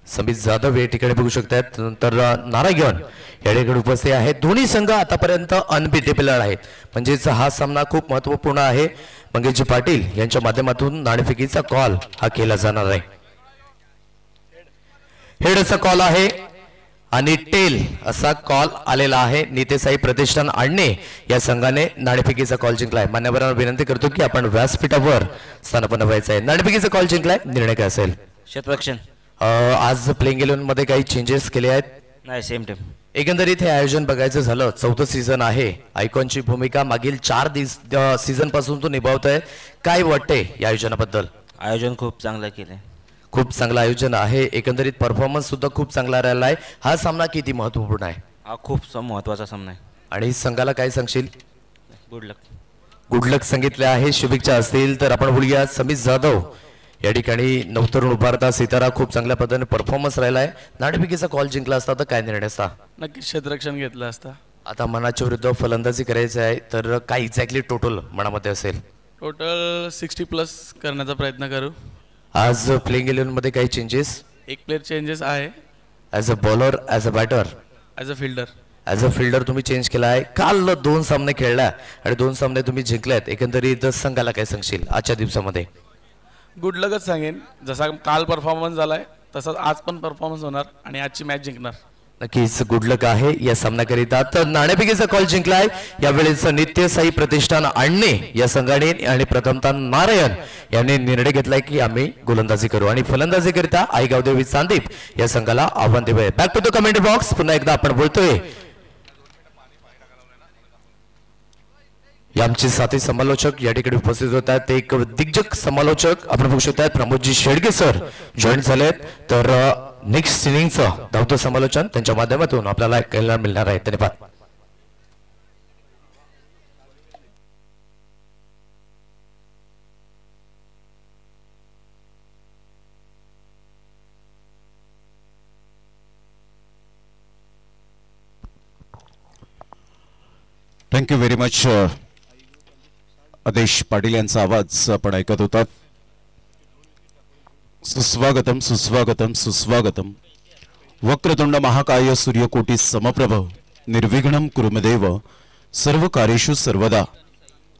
समीत जाधव या ठिकाणी बघू शकतात. नंतर नारायण या ठिकाणी उपस्थित आहेत. दोन्ही संघ आतापर्यंत अनबिटेबल आहेत, म्हणजेच हा सामना खूप महत्वपूर्ण आहे. मंगेशजी पाटील यांच्या माध्यमातून नाणेफेकीचा कॉल हा केला जाणार आहे. हेडचा कॉल आहे आणि टेल असा कॉल आलेला आहे. नितेसाई प्रतिष्ठान आणणे या संघाने नाणेफेकीचा कॉल जिंकलाय. मान्यवरांना विनंती करतो की आपण व्यासपीठावर स्थानापन्न व्हायचं आहे. नाणेफेकीचा कॉल जिंकलाय, निर्णय काय असेल? क्षेत्ररक्षण. आज प्लेइंग 11 मध्ये काही चेंजेस केले आहेत? नाही, सेम टीम. एकंदरीत हे आयोजन बघायचं झालं, 4थं सीझन आहे. आयकॉनची भूमिका मागील 4 सीझन पासून तो निभावत आहे. काय वाटते या आयोजनाबद्दल? आयोजन खूप चांगलं केलंय. खूप चांगलं आयोजन आहे. एकंदरीत परफॉर्मन्स सुद्धा खूप चांगला राहिला आहे. हा सामना किती महत्वपूर्ण आहे? हा खूप महत्वाचा सामना आहे. आणि संघाला काय सांगशील? गुड लक. गुड लक सांगितले आहे. शुभेच्छा असतील तर आपण बोलूया समीत जाधव या ठिकाणी नवतरुण उभारता सितारा खूप चांगल्या पद्धतीने परफॉर्मन्स राहिला आहे. नाणेफेकीचा कॉल जिंकला असता तर काय निर्णय असता? नक्कीच क्षेत्ररक्षण घेतलं असता. आता मनाच्या विरुद्ध फलंदाजी करायची आहे तर काय एक्झॅक्टली टोटल मनामध्ये असेल? टोटल 60+ करण्याचा प्रयत्न करू. आज प्लेइंग 11 मध्ये काही चेंजेस? एक प्लेअर चेंजेस आहे. As a bowler, as a batter, as a fielder. As a fielder तुम्ही चेंज केला आहे. काल 2 सामने खेळला आणि 2 सामने तुम्ही जिंकल्यात. एकंदरीत संघाला काय सांगशील आजच्या दिवसामध्ये? गुड लकच सांगेन. जसा काल परफॉर्मन्स झालाय तसाच आज पण परफॉर्मन्स होणार आणि आजची मॅच जिंकणार. नक्कीच गुड लक आहे या सामन्याकरिता. तर नाणेफेकीचा कॉल जिंकलाय यावेळेस नित्यसाई प्रतिष्ठान आणणे या संघाने आणि प्रथमतः नारायण यांनी निर्णय घेतलाय की आम्ही गोलंदाजी करू आणि फलंदाजी करिता आई गावदेवी चांदीप या संघाला आव्हान देऊया. Back to the comment box. पुन्हा एकदा आपण बोलतोय आमचे साथी समालोचक या ठिकाणी उपस्थित होतात. एक दिग्गज समालोचक आपण बघू शकता प्रमोदजी शेडगे सर जॉईन झालेत. तर नेक्स्ट इनिंगचं धावतं समालोचन त्यांच्या माध्यमातून आपल्याला ऐकायला मिळणार आहे. धन्यवाद. Thank you very much. आदेश पाटील यांचा आवाज आपण ऐकत होतात. सुस्वागतम सुस्वागतम सुस्वागतम. वक्रतुंड महाकाय सूर्यकोटी समप्रभ निर्विघ्नं कुरुमदेव सर्व कार्येषु सर्वदा.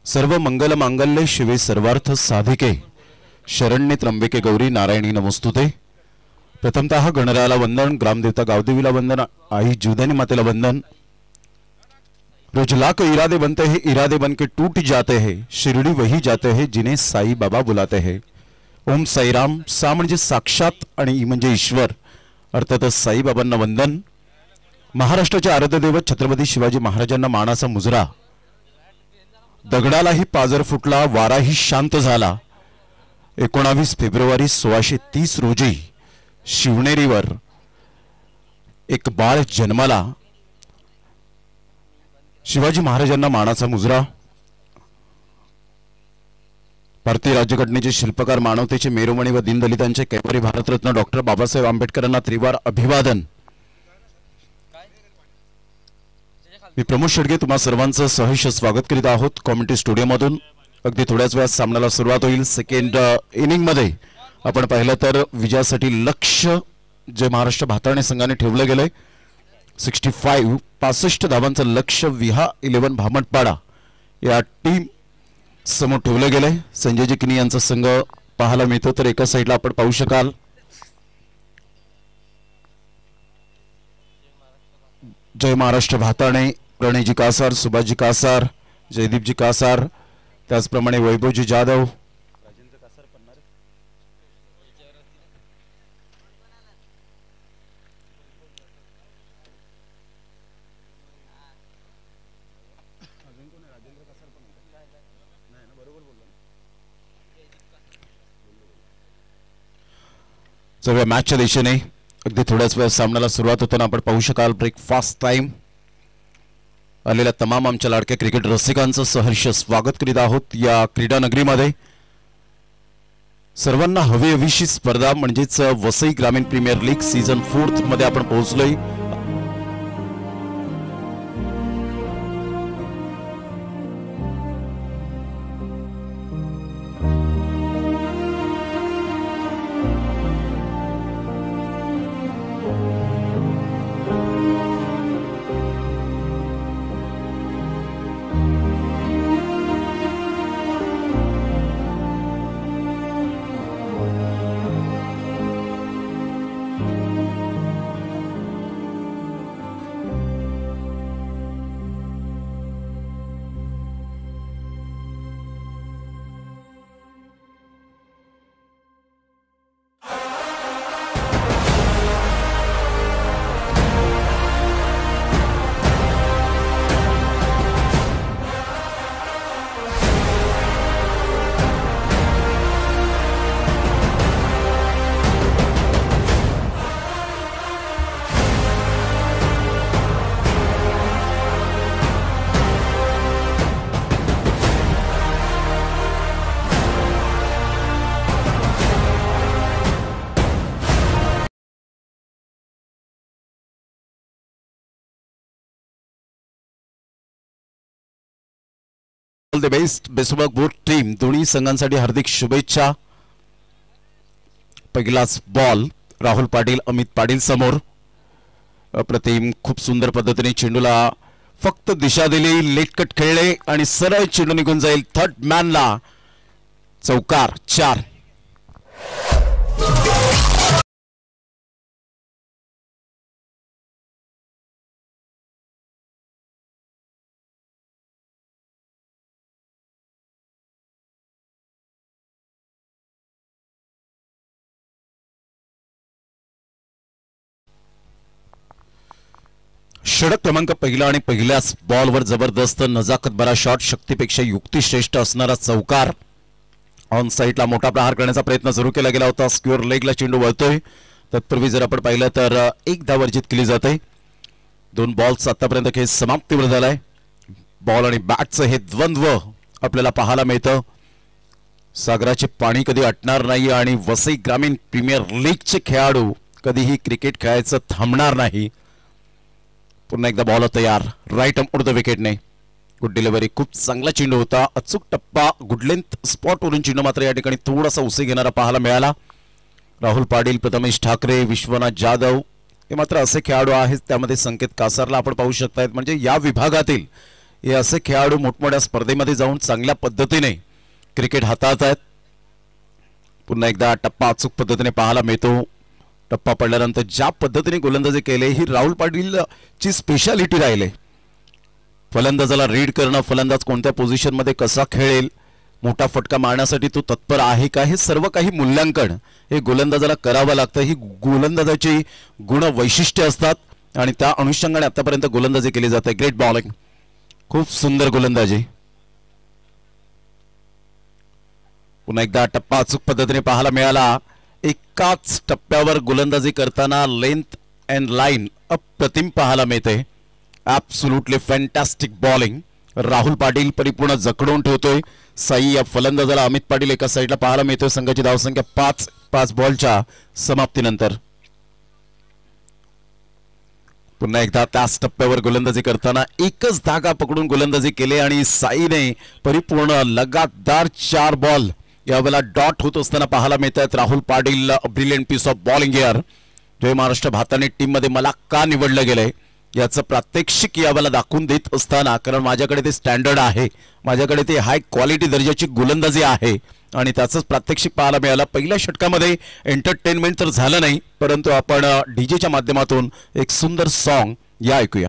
सर्व मंगल मांगल्ये शिवे सर्वार्थ साधिके शरण्ये त्र्यंबके गौरी नारायणी नमोस्तुते. प्रथमतः गणरायाला वंदन, ग्रामदेवता गावदेवीला वंदन, आई जीवदानी मातेला वंदन. रोज लाख इरादे बनते हैं, इरादे बन के टूट जाते हैं, शिरडी वही जाते हैं जिन्हें साई बाबा बुलाते हैं. ओम साईराम. सा म्हणजे साक्षात आणि ई म्हणजे ईश्वर, अर्थातच साईबाबांना वंदन. महाराष्ट्राचे आराध्यदैवत छत्रपती शिवाजी महाराजांना मानाचा मुजरा. दगडालाही पाजर फुटला, वाराही शांत झाला. 19 फेब्रुवारी 1630 रोजी शिवनेरीवर एक बाळ जन्माला. शिवाजी महाराजांना मानाचा मुजरा. भारतीय राज्यघटनेचे शिल्पकार, मानवतेचे मेरुमणी व दीनदलितांचे कैवारी भारतरत्न डॉक्टर बाबासाहेब आंबेडकरांना त्रिवार अभिवादन. मी प्रमोद शेडगे तुम्हा सर्वांचं सहर्ष स्वागत करीत आहोत कॉमेंट्री स्टुडिओमधून. अगदी थोड्याच वेळात सामन्याला सुरुवात होईल. सेकंड इनिंग मध्ये आपण पाहिलं तर विजयासाठी लक्ष्य जे महाराष्ट्र भाताळणे संघाने ठेवलं गेलंय 65 धावांचं लक्ष्य विहा 11 भामटपाडा या टीम समोर ठेवलं गेलंय. संजयजी किनी यांचा संघ पाहायला मिळतो. तर एका साईडला आपण पाहू शकाल जय महाराष्ट्र भाताणे, प्रणयजी कासार, सुभाषजी कासार, जयदीपजी कासार, त्याचप्रमाणे वैभवजी जाधव, जाऊया मॅचच्या दिशेने. अगदी थोड्याच वेळ सामन्याला सुरुवात होताना आपण पाहू शकाल ब्रेकफास्ट टाइम. आलेल्या तमाम आमच्या लाडक्या क्रिकेट रसिकांचं सहर्ष स्वागत करीत आहोत या क्रीडा नगरीमध्ये. सर्वांना हवी हवीशी स्पर्धा म्हणजेच वसई ग्रामीण प्रीमियर लीग सीझन 4 मध्ये आपण पोहोचलोय. All the best baseball board team. दोन्ही संघांसाठी हार्दिक शुभेच्छा. पहिलाच बॉल राहुल पाटील अमित पाटील समोर. अप्रतिम खूप सुंदर पद्धतीने चेंडूला फक्त दिशा दिली, लेट कट खेळले आणि सरळ चेंडू निघून जाईल थर्ड मॅनला. चौकार 4. षटक क्रमांक पहिला आणि पहिल्याच बॉलवर जबरदस्त नजाकत भरा शॉट, शक्तीपेक्षा युक्ती श्रेष्ठ असणारा चौकार. ऑन साईडला मोठा प्रहार करण्याचा प्रयत्न सुरू केला गेला होता. स्क्वेअर लेगला चेंडू वळतोय. तत्पूर्वी जर आपण पाहिलं तर एक धाव वर्जित केली जाते. 2 बॉल्स आतापर्यंत खेळ समाप्तीवर झालाय. बॉल आणि बॅटचं हे द्वंद्व आपल्याला पाहायला मिळतं. सागराचे पाणी कधी आटणार नाही आणि वसई ग्रामीण प्रीमियर लीगचे खेळाडू कधीही क्रिकेट खेळायचं थांबणार नाही. पुन्हा एकदा बॉल तयार राईट आर्म द विकेटने. गुड डिलिव्हरी, खूप चांगला चेंडू होता. अचूक टप्पा, गुड लेंथ स्पॉट वरून चेंडू मात्र या ठिकाणी थोडासा उसे घेणारा पाहायला मिळाला. राहुल पाटील, प्रथमेश ठाकरे, विश्वनाथ जाधव हे मात्र असे खेळाडू आहेत. त्यामध्ये संकेत कासारला आपण पाहू शकतायत. म्हणजे या विभागातील हे असे खेळाडू मोठमोठ्या स्पर्धेमध्ये जाऊन चांगल्या पद्धतीने क्रिकेट हाताळत आहेत. पुन्हा एकदा टप्पा अचूक पद्धतीने पाहायला मिळतो. टप्पा पडल्यानंतर ज्या पद्धतीने गोलंदाजी केले ही राहुल पाटील ची स्पेशालिटी राहिले. फलंदाजाला रीड करणं, फलंदाज कोणत्या पोझिशन मध्ये कसा खेळेल, मोठा फटका मारण्यासाठी तो तत्पर आहे का, हे सर्व काही मूल्यांकन हे गोलंदाजाला करावं लागतं. ही गोलंदाजाची गुण वैशिष्ट्य असतात आणि त्या अनुषंगाने आतापर्यंत गोलंदाजी केली जाते. ग्रेट बॉलिंग, खूप सुंदर गोलंदाजी. पुन्हा एकदा टप्पा अचूक पद्धतीने पाहायला मिळाला. एकाच टप्प्यावर गोलंदाजी करताना लेंथ अँड लाईन अप्रतिम पाहायला मिळते. Absolutely fantastic bowling. Rahul Patil परिपूर्ण जखडून ठेवतोय. साई या फलंदाजाला अमित पाटील एका साईडला पाहायला मिळतोय. संघाची धावसंख्या 5 बॉलच्या समाप्तीनंतर. पुन्हा एकदा त्याच टप्प्यावर गोलंदाजी करताना एकच धागा पकडून गोलंदाजी केली आणि साईने परिपूर्ण लगातार 4 बॉल यावेळेला डॉट होत असताना पाहायला मिळतात. Rahul Patil brilliant piece of bowling here. जय महाराष्ट्र भाताने टीम मध्ये मला का निवडलं गेलंय याचं प्रात्यक्षिक यावेळेला दाखवून देत असताना, कारण माझ्याकडे ते स्टँडर्ड आहे, माझ्याकडे ते हाय क्वालिटी दर्जाची गोलंदाजी आहे आणि त्याचंच प्रात्यक्षिक पाहायला मिळालं. पहिल्या षटकामध्ये एंटरटेनमेंट तर झालं नाही, परंतु आपण डीजेच्या माध्यमातून एक सुंदर सॉन्ग या ऐकूया.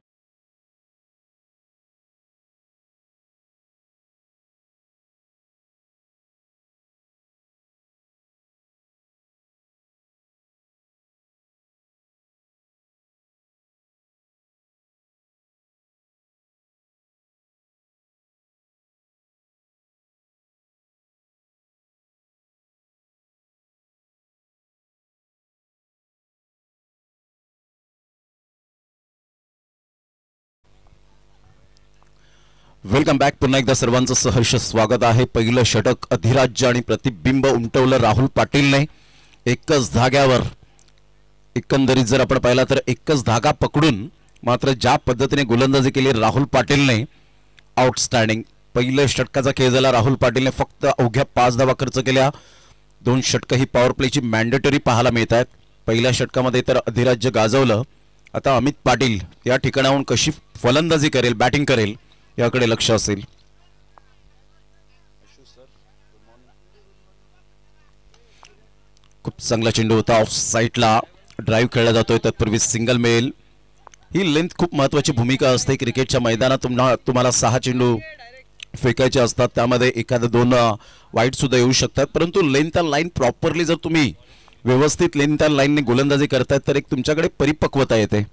Welcome back. पुन्हा एकदा सर्वांचं सहर्ष स्वागत आहे. पहिलं षटक अधिराज्य आणि प्रतिबिंब उमटवलं राहुल पाटीलने एकच धाग्यावर. एकंदरीत जर आपण पाहिला तर एकच धागा पकडून मात्र ज्या पद्धतीने गोलंदाजी केली राहुल पाटीलने, आउटस्टँडिंग. पहिल्या षटकाचा खेळ झाला. राहुल पाटीलने फक्त अवघ्या 5 धावा खर्च केल्या. 2 षटकं ही पॉवर प्लेची मॅन्डेटरी पाहायला मिळत आहेत. पहिल्या षटकामध्ये तर अधिराज्य गाजवलं. आता अमित पाटील या ठिकाणाहून कशी फलंदाजी करेल, बॅटिंग करेल याकडे लक्ष असेल. खूप चांगला चेंडू होता. ऑफ साईडला ड्राईव्ह खेळला जातोय. तत्पूर्वी सिंगल मिळेल. ही लेंथ खूप महत्वाची भूमिका असते क्रिकेटच्या मैदानात. तुम्हाला 6 चेंडू फेकायचे असतात, त्यामध्ये एखादा 2 वाईट सुद्धा येऊ शकतात. परंतु लेंथ लाईन प्रॉपरली जर तुम्ही व्यवस्थित लेंथ लाईनने गोलंदाजी करतायत तर एक तुमच्याकडे परिपक्वता येते.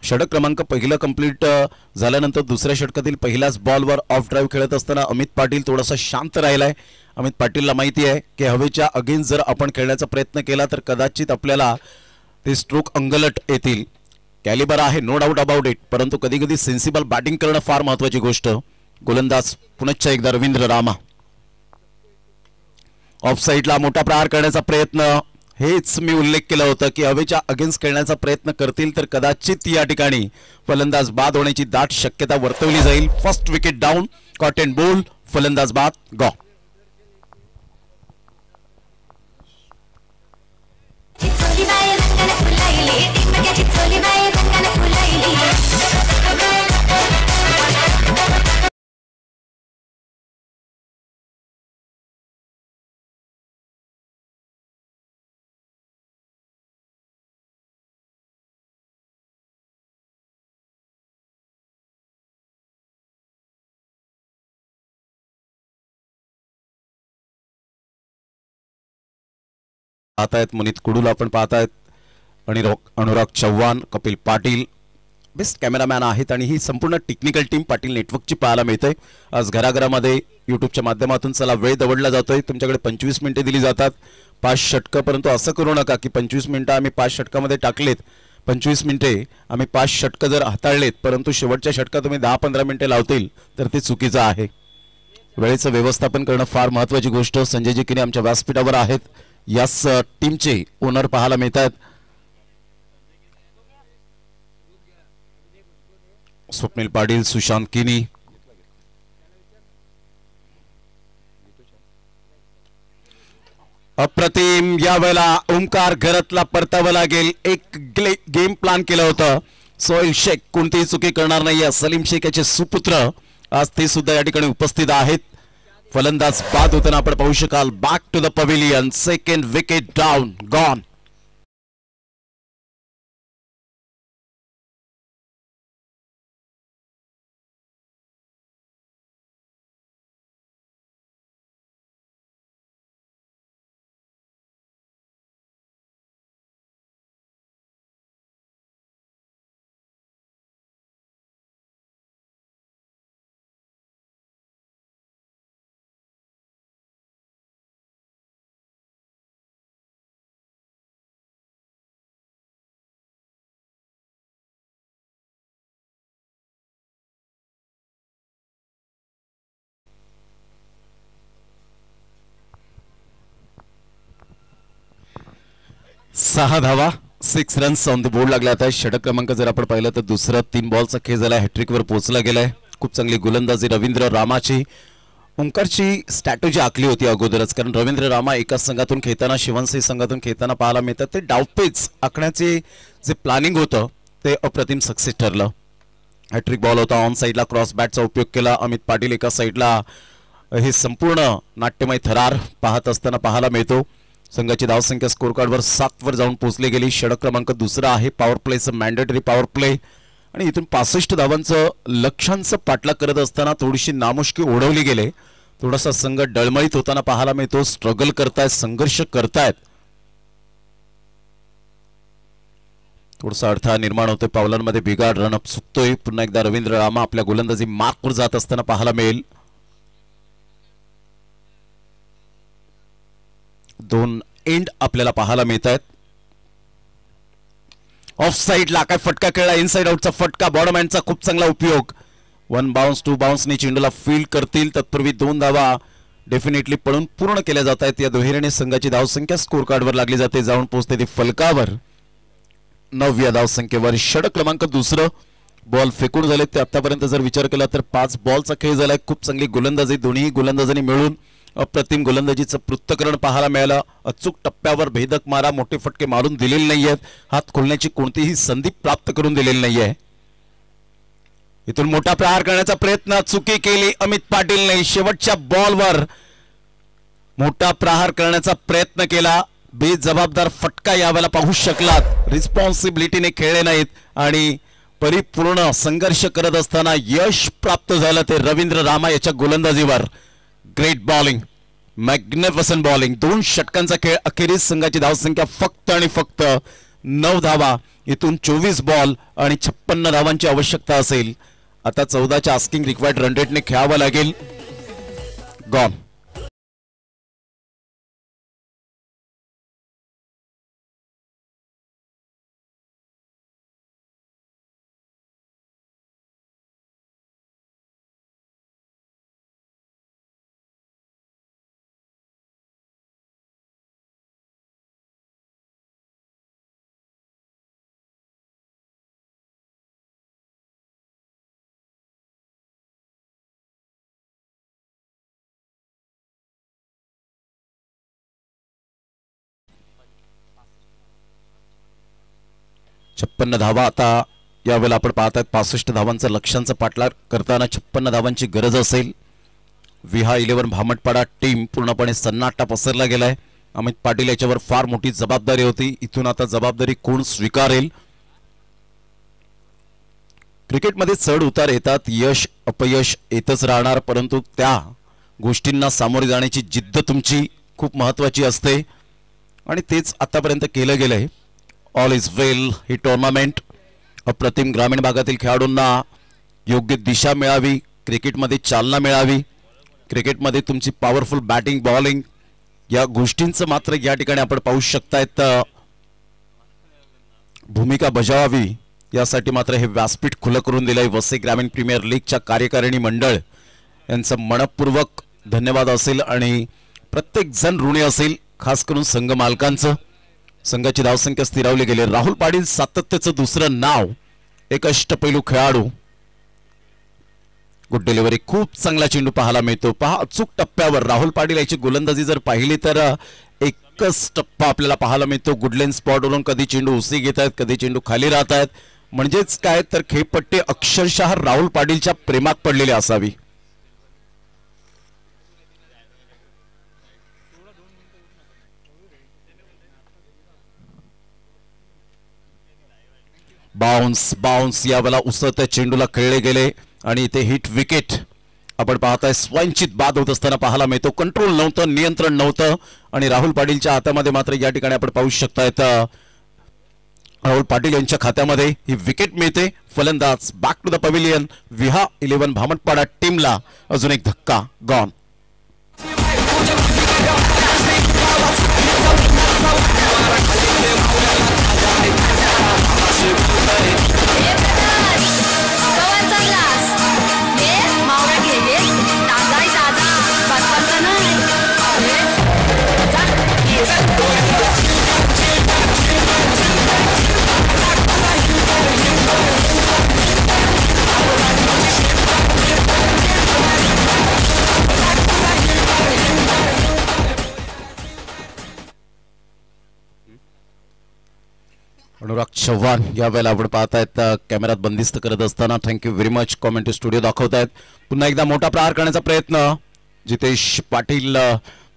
षटक क्रमांक पहिलं कंप्लीट झाल्यानंतर दुसऱ्या षटकातील पहिल्याच बॉलवर ऑफ ड्राईव्ह खेळत असताना अमित पाटील थोडासा शांत राहिलाय. अमित पाटीलला माहिती आहे की हवेच्या अगेन्स्ट जर आपण खेळण्याचा प्रयत्न केला तर कदाचित आपल्याला ते स्ट्रोक अंगलट येतील. कॅलिबर आहे, नो डाऊट अबाउट इट, परंतु कधी कधी सेन्सिबल बॅटिंग करणं फार महत्वाची गोष्ट. गोलंदाज पुनश्च एकदा रवींद्र रामा. ऑफ साईडला मोठा प्रहार करण्याचा प्रयत्न. हेच मी उल्लेख केला होता की हवेच्या अगेन्स्ट खेळण्याचा प्रयत्न करतील तर कदाचित या ठिकाणी फलंदाज बाद होण्याची दाट शक्यता वर्तवली जाईल. First wicket down, caught and bowled, फलंदाज बाद, गॉ. पाहतायत मुनीत कुडूल आपण पाहतायत आणि अनुराग चव्हाण, कपिल पाटील बेस्ट कॅमेरामॅन आहेत आणि ही संपूर्ण टेक्निकल टीम पाटील नेटवर्कची पाहायला मिळते. आज घराघरामध्ये युट्यूबच्या माध्यमातून चला वेळ दवडला जातोय. तुमच्याकडे 25 मिनिटे दिली जातात, 5 षटकं. परंतु असं करू नका की 25 मिनिटं आम्ही 5 षटकामध्ये टाकलेत, 25 मिनिटे आम्ही 5 षटकं जर हाताळलेत परंतु शेवटच्या षटकात तुम्ही 10-15 मिनिटे लावतील तर ते चुकीचं आहे. वेळेचं व्यवस्थापन करणं फार महत्वाची गोष्ट. संजयजी किने आमच्या व्यासपीठावर आहेत. याच टीमचे ओनर पाहायला मिळतात. स्वप्नील पाटील, सुशांत किनी, अप्रतिम. यावेळेला ओंकार घरातला परतावं लागेल. एक गेम प्लॅन केलं होतं. सोहेल शेख कोणतीही चुकी करणार नाही. सलीम शेख याचे सुपुत्र आज ते सुद्धा या ठिकाणी उपस्थित आहेत. फलंदाज बाद होताना आपण पाहू शकाल. Back to the pavilion, second wicket down, gone. सहा धावा, 6 रन्स ऑन द बोर्ड लागले. आता षटक क्रमांक जर आपण पाहिलं तर दुसरा 3 बॉलचा खेळ झाला. हॅट्रिकवर पोहोचला गेलाय. खूप चांगली गोलंदाजी रवींद्र रामाची. ओंकारची स्ट्रॅटेजी आखली होती अगोदरच, कारण रवींद्र रामा एका संघातून खेळताना शिवनसिंह संघातून खेळताना पाहायला मिळतात. ते डावपेच आखण्याचे जे प्लॅनिंग होतं ते अप्रतिम सक्सेस ठरलं. हॅट्रिक बॉल होता. ऑन साईडला क्रॉस बॅटचा उपयोग केला. अमित पाटील एका साईडला हे संपूर्ण नाट्यमय थरार पाहत असताना पाहायला मिळतो. संघाची धावसंख्या स्कोर कार्डवर 7 वर जाऊन पोहोचली गेली. षटक क्रमांक दुसरा आहे. पॉवर प्लेचं मॅन्डेटरी पॉवर प्ले आणि इथून 65 धावांचं लक्ष्यांचं पाठलाग करत असताना थोडीशी नामुष्की ओढवली गेले. थोडासा संघ डळमळीत होताना पाहायला मिळतो. स्ट्रगल करतायत, संघर्ष करतायत. थोडासा अडथळा निर्माण होतोय. पावलांमध्ये बिघाड, रनअप चुकतोय. पुन्हा एकदा रवींद्र रामा आपल्या गोलंदाजी मार्कवर जात असताना पाहायला मिळेल. 2 एंड आपल्याला पाहायला मिळत आहेत. ऑफ साईडला काय फटका खेळला. इनसाइड आउटचा फटका. बॉडमॅनचा खूप चांगला उपयोग. 1 बाउन्स 2 बाउन्सने चेंडूला फील्ड करतील. तत्पूर्वी 2 धावा डेफिनेटली पळून पूर्ण केल्या जात आहेत. या दुहेरीने संघाची धावसंख्या स्कोर कार्डवर लागली जाते, जाऊन पोहोचते ती फलकावर 9व्या धावसंख्येवर. षटक क्रमांक 2 बॉल फेकून झाले ते आतापर्यंत जर विचार केला तर 5 बॉलचा खेळ झालाय. खूप चांगली गोलंदाजी दोन्ही गोलंदाजांनी मिळून अप्रतिम गोलंदाजीचं पृथक्करण पाहायला मिळालं. अचूक टप्प्यावर भेदक मारा, मोठे फटके मारून दिलेले नाहीयेत. हात खोलण्याची कोणतीही संधी प्राप्त करून दिलेली नाहीये. इथून मोठा प्रहार करण्याचा प्रयत्न चुकी केली अमित पाटीलने. शेवटच्या बॉलवर मोठा प्रहार करण्याचा प्रयत्न केला, बेजबाबदार फटका यावेळेला पाहू शकलात. रिस्पॉन्सिबिलिटीने खेळले नाहीत आणि परिपूर्ण संघर्ष करत असताना यश प्राप्त झालं ते रवींद्र रामा याच्या गोलंदाजीवर. Great bowling, magnificent bowling. 2 षटकांचा खेळ. अखेरीस संघाची धावसंख्या फक्त आणि फक्त 9 धावा. इथून 24 बॉल आणि 56 धावांची आवश्यकता असेल. आता 14च्या आस्किंग रिक्वायर्ड रन रेटने खेळावं लागेल. गॉन. छप्पन्न धावा आता यावेळेला आपण पाहत आहेत. 65 धावांचं लक्ष्यांचं पाठलाग करताना 56 धावांची गरज असेल. विहा 11 भामटपाडा टीम पूर्णपणे सन्नाटा पसरला गेलाय. अमित पाटील याच्यावर फार मोठी जबाबदारी होती. इथून आता जबाबदारी कोण स्वीकारेल? क्रिकेटमध्ये चढ उतार येतात, यश अपयश येतच राहणार, परंतु त्या गोष्टींना सामोरे जाण्याची जिद्द तुमची खूप महत्वाची असते आणि तेच आतापर्यंत केलं गेलंय. All is well. He tournament अप्रतिम ग्रामीण भागातील खेळाडूंना योग्य दिशा मिळावी, क्रिकेटमध्ये चालना मिळावी, क्रिकेटमध्ये तुमची पॉवरफुल बॅटिंग बॉलिंग या गोष्टींचं मात्र या ठिकाणी आपण पाहू शकतायत भूमिका बजावावी यासाठी मात्र हे व्यासपीठ खुलं करून दिलंय. वसई ग्रामीण प्रीमियर लीगच्या कार्यकारिणी मंडळ यांचं मनपूर्वक धन्यवाद असेल आणि प्रत्येक जण ऋणी असेल, खास करून संघ मालकांचं. संघाची धावसंख्या स्थिरावली गेली. राहुल पाटील सातत्याचं दुसरं नाव, एक अष्टपैलू खेळाडू. गुड डिलिव्हरी, खूप चांगला चेंडू पाहायला मिळतो. पहा अचूक टप्प्यावर राहुल पाटील याची गोलंदाजी जर पाहिली तर एकच टप्पा आपल्याला पाहायला मिळतो. गुडलेन स्पॉटवरून कधी चेंडू उसळी घेत आहेत, कधी चेंडू खाली राहत आहेत. म्हणजेच काय तर खेळपट्टी अक्षरशः राहुल पाटीलच्या प्रेमात पडलेली असावी. बाउन्स बाउन्स यावेळेला उसळत्या चेंडूला खेळले गेले आणि इथे हिट विकेट आपण पाहताय. स्वयंचित बाद होत असताना पाहायला मिळतो. कंट्रोल नव्हतं, नियंत्रण नव्हतं आणि राहुल पाटीलच्या हातामध्ये मात्र या ठिकाणी आपण पाहू शकतायत राहुल पाटील यांच्या खात्यामध्ये ही विकेट मिळते. फलंदाज बॅक टू द पवेलियन. विहा 11 भामटपाडा टीमला अजून एक धक्का. गॉन. अनुराग चव्हाण यावेळेला आपण पाहतायत कॅमेऱ्यात बंदिस्त करत असताना. Thank you very much. Commentary studio दाखवतायत. पुन्हा एकदा मोठा प्रहार करण्याचा प्रयत्न. जितेश पाटील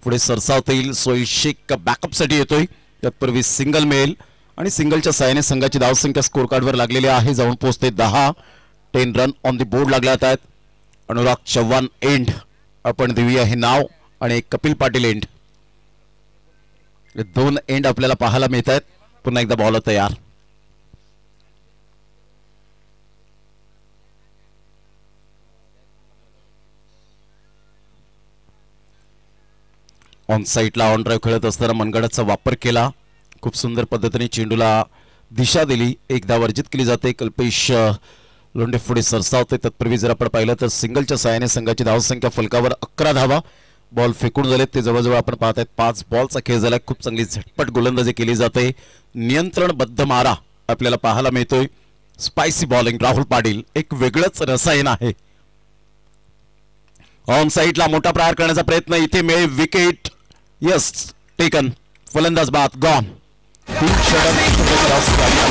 पुढे सरसावतील. सोईल शेख बॅकअपसाठी येतोय. तत्पूर्वी सिंगल मिळेल आणि सिंगलच्या साहाय्याने संघाची धावसंख्या स्कोर कार्डवर लागलेली आहे. जाऊन पोहोचते 10 रन ऑन द बोर्ड लागल्यात आहेत. अनुराग चव्हाण एंड आपण देऊया हे नाव आणि कपिल पाटील एंड. 2 एंड आपल्याला पाहायला मिळत आहेत. पुन्हा एकदा बॉल तयार. ऑन साईडला ऑन ड्राईव्ह खेळत असताना मनगडाचा वापर केला. खूप सुंदर पद्धतीने चेंडूला दिशा दिली. एकदा वर्जित केली जाते. कल्पेश लोंढे पुढे सरसावते. तत्पूर्वी जर आपण पाहिलं तर सिंगलच्या साहाय्याने संघाची धावसंख्या फलकावर 11 धावा. बॉल फेकून झालेत ते जवळजवळ आपण पाहत आहेत 5 बॉलचा खेळ झाला. खूप चांगली झटपट गोलंदाजी केली जाते. नियंत्रणबद्ध मारा आपल्याला पाहायला मिळतोय. स्पायसी बॉलिंग राहुल पाटील एक वेगळंच रसायन आहे. ऑन साईडला मोठा प्रहार करण्याचा प्रयत्न इथे मिळेल. Wicket yes taken. फलंदाज बाद गॉन. 3 षटक.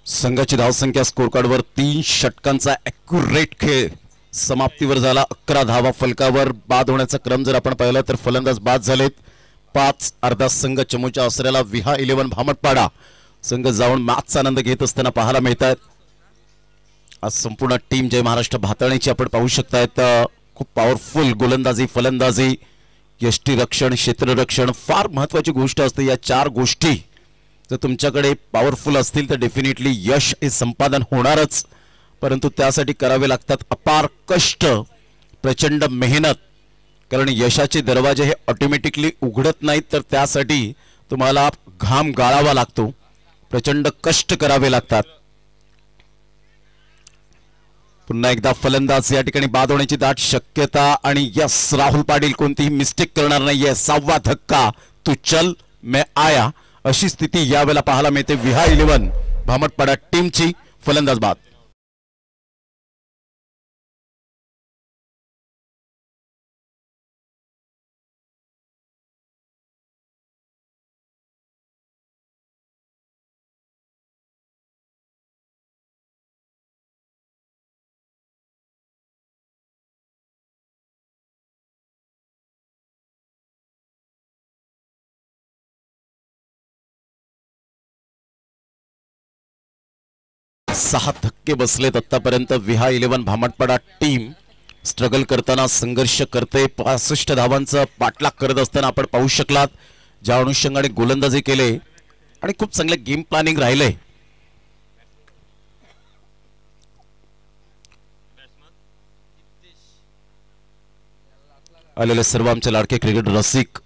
संघाची धावसंख्या स्कोर कार्डवर 3 षटकांचा ॲक्युरेट खेळ समाप्तीवर झाला. 11 धावा फलकावर. बाद होण्याचा क्रम जर आपण पाहिला तर फलंदाज बाद झालेत. 5 अर्धा संघ चमूच्या आसऱ्याला विहा 11 भामटपाडा संघ जाऊन मॅचचा आनंद घेत असताना पाहायला मिळतात. आज संपूर्ण टीम जय महाराष्ट्र भातळणीची आपण पाहू शकतायत. खूप पॉवरफुल गोलंदाजी, फलंदाजी, यष्टीरक्षण, क्षेत्ररक्षण फार महत्वाची गोष्ट असते. या 4 गोष्टी जर तुमच्याकडे पॉवरफुल असतील तर डेफिनेटली यश हे संपादन होणारच. परंतु त्यासाठी करावे लागतात अपार कष्ट, प्रचंड मेहनत. कारण यशाचे दरवाजे हे ऑटोमॅटिकली उघडत नाहीत, तर त्यासाठी तुम्हाला घाम गाळावा लागतो, प्रचंड कष्ट करावे लागतात. पुन्हा एकदा फलंदाज या ठिकाणी बाद होण्याची दाट शक्यता. आणि यस राहुल पाटील कोणतीही मिस्टेक करणार नाहीये. 6वा धक्का. तू चल मैं आया अशी स्थिती यावेळेला पाहायला मिळते. विहा 11 भामटपाडा टीमची. फलंदाज बाद. सहा धक्के बसलेत आतापर्यंत. विहा 11 भामटपाडा टीम स्ट्रगल करताना संघर्ष करते. 65 धावांचा पाठलाग करत असताना आपण पाहू शकलात. ज्या अनुषंगाने गोलंदाजी केले आणि खूप चांगले गेम प्लॅनिंग राहिले. आलेले सर्व आमचे लाडके क्रिकेट रसिक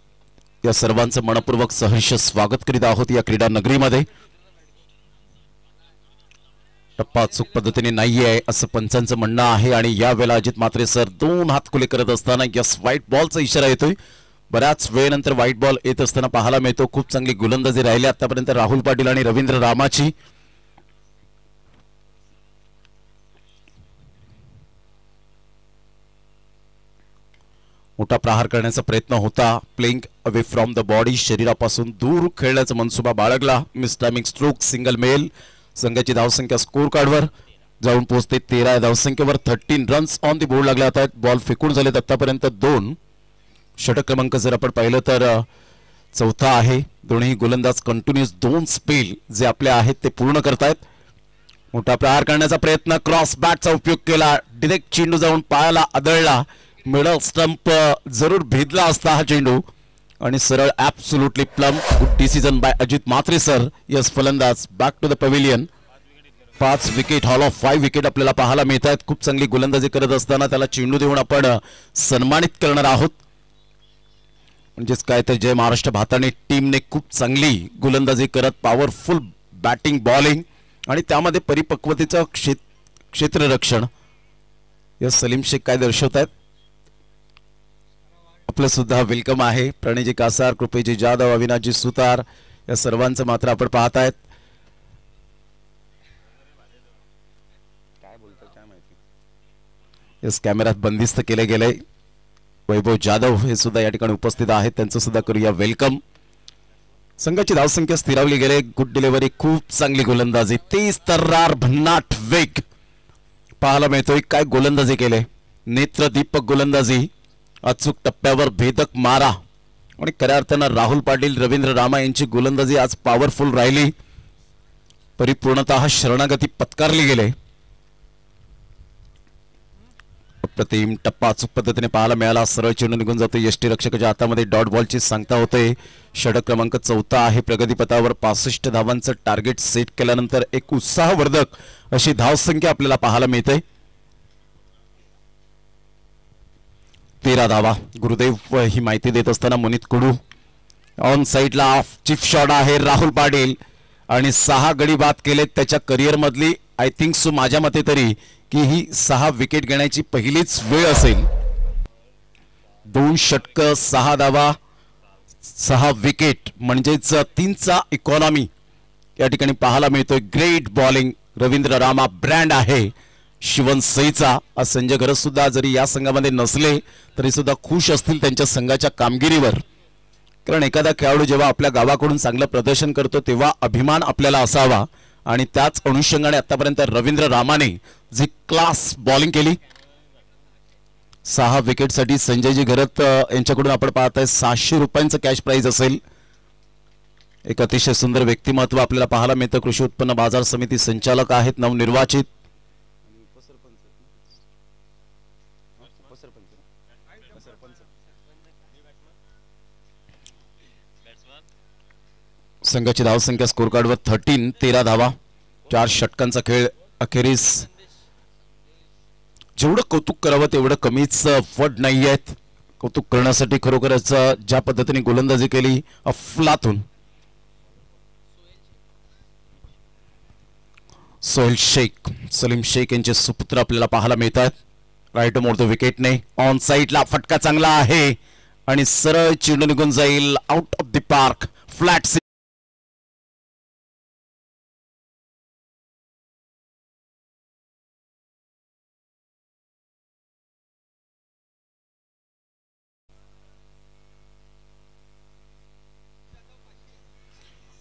या सर्वांचं मनपूर्वक सहर्ष स्वागत करीत आहोत या क्रीडा नगरीमध्ये. टप्पा चूक पद्धतीने नाहीये असं पंचांचं म्हणणं आहे. आणि यावेळेला अजित म्हात्रे सर 2 हात खुले करत असताना यस व्हाईट बॉलचा इशारा येतोय. बऱ्याच वेळेनंतर व्हाईट बॉल येत असताना पाहायला मिळतो. खूप चांगली गोलंदाजी राहिली आतापर्यंत राहुल पाटील आणि रवींद्र रामाची. मोठा प्रहार करण्याचा प्रयत्न होता. Playing away from the body, शरीरापासून दूर खेळण्याचा मनसुबा बाळगला. मिस टायमिंग स्ट्रोक, सिंगल मेल. संघाची धावसंख्या स्कोर कार्डवर जाऊन पोहोचते 13 धावसंख्येवर. 13 रन्स ऑन दी बोर्ड लागले आहेत. बॉल फेकून झालेत आतापर्यंत 2. षटक क्रमांक जर आपण पाहिलं तर 4था आहे. दोन्ही गोलंदाज कंटिन्युअस 2 स्पेल जे आपले आहेत ते पूर्ण करतायत. मोठा प्रहार करण्याचा प्रयत्न. क्रॉस बॅटचा उपयोग केला. डिरेक्ट चेंडू जाऊन पायाला आदळला. मिडल स्टंप जरूर भेदला असता हा चेंडू आणि सरळ absolutely plumb. Good decision by Ajit Mhatre sir. Yes फलंदाज back to the pavilion. 5 wicket, haul of 5 wicket आपल्याला पाहायला मिळत आहेत. खूप चांगली गोलंदाजी करत असताना त्याला चेंडू देऊन आपण सन्मानित करणार आहोत. म्हणजेच काय तर जय महाराष्ट्र भाताणी टीमने खूप चांगली गोलंदाजी करत पॉवरफुल बॅटिंग, बॉलिंग आणि त्यामध्ये परिपक्वतेचं क्षेत्ररक्षण. यस सलीम शेख काय दर्शवत आहेत. आपलं सुद्धा वेलकम आहे. प्रणयजी कासार, कृपेजी जाधव, अविनाशजी सुतार या सर्वांचं मात्र आपण पाहत आहेत. यस कॅमेऱ्यात बंदिस्त केले गेले. वैभव जाधव हे सुद्धा या ठिकाणी उपस्थित आहेत. त्यांचं सुद्धा करूया वेलकम. संघाची धावसंख्या स्थिरावली गेले. गुड डिलिव्हरी, खूप चांगली गोलंदाजी. 30 तर्रार भन्नाट वेग पाहायला मिळतोय. काय गोलंदाजी केले. नेत्रदीपक गोलंदाजी, अचूक टप्प्यावर भेदक मारा आणि खऱ्या अर्थानं राहुल पाटील, रवींद्र रामा यांची गोलंदाजी आज पॉवरफुल राहिली. परिपूर्णतः शरणागती पत्कारली गेले. अप्रतिम टप्पा अचूक पद्धतीने पाहायला मिळाला. सरळ चेंडू निघून जातो यष्टीरक्षकाच्या हातामध्ये. डॉट बॉलची सांगता होते. षटक क्रमांक 4 आहे प्रगतीपथावर. 65 धावांचं टार्गेट सेट केल्यानंतर एक उत्साहवर्धक अशी धावसंख्या आपल्याला पाहायला मिळते. 13 धावा. गुरुदेव ही माहिती देत असताना मुनीत कुडू. ऑन साइडला ऑफ चिप शॉट आहे राहुल पाटील आणि 6 गडी बाद केलेत त्याच्या करिअर मधली. आय थिंक सो माझ्या मते तरी की ही 6 विकेट घेण्याची पहिलीच वेळ असेल. 2 षटक 6 धावा 6 विकेट म्हणजेच 3चा इकॉनॉमी या ठिकाणी पाहायला मिळतोय. Great bowling Ravindra Rama brand आहे शिवन सईचा. आज संजय घरत सुद्धा जरी या संघामध्ये नसले तरी सुद्धा खुश असतील त्यांच्या संघाच्या कामगिरीवर. कारण एखादा खेळाडू जेव्हा आपल्या गावाकडून चांगलं प्रदर्शन करतो तेव्हा अभिमान आपल्याला असावा आणि त्याच अनुषंगाने आतापर्यंत रवींद्र रामाने जी क्लास बॉलिंग केली. 6 विकेटसाठी संजयजी घरत यांच्याकडून आपण पाहताय 600 रुपयांचं कॅश प्राइज असेल. एक अतिशय सुंदर व्यक्तिमत्व आपल्याला पाहायला मिळतं. कृषी उत्पन्न बाजार समिती संचालक आहेत नवनिर्वाचित. संघाची धावसंख्या स्कोर कार्डवर 13 धावा 4 षटकांचा खेळ. अखेरीस जेवढं कौतुक करावं तेवढं कमीच फड नाही आहेत. कौतुक करण्यासाठी खरोखरच ज्या पद्धतीने गोलंदाजी केली अफलातून. सोहेल शेख, सलीम शेख यांचे सुपुत्र आपल्याला पाहायला मिळतात. राईट मोडतो विकेटने. ऑन साइडला फटका चांगला आहे आणि सरळ चेंडू निघून जाईल out of the park. Flat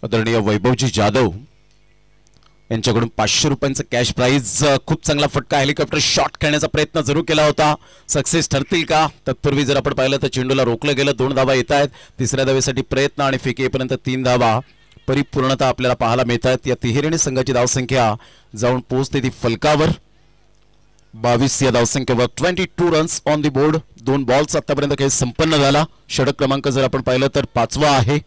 आदरणीय वैभवजी जाधव यांच्याकडून 500 रुपयांचं कॅश प्राइज. खूप चांगला फटका. हेलिकॉप्टर शॉट खेळण्याचा प्रयत्न जरूर केला होता. सक्सेस ठरतील का? तत्पूर्वी जर आपण पाहिलं तर चेंडूला रोखलं गेलं. 2 धावा येत आहेत. तिसऱ्या धावेसाठी प्रयत्न आणि फेकीपर्यंत 3 धावा परिपूर्णता आपल्याला पाहायला मिळतात. या तिहेरीने संघाची धावसंख्या जाऊन पोहोचते ती फलकावर. 22 या धावसंख्येवर 22 runs on the board. 2 balls आतापर्यंत खेळ संपन्न झाला. षटक क्रमांक जर आपण पाहिलं तर 5वा आहे.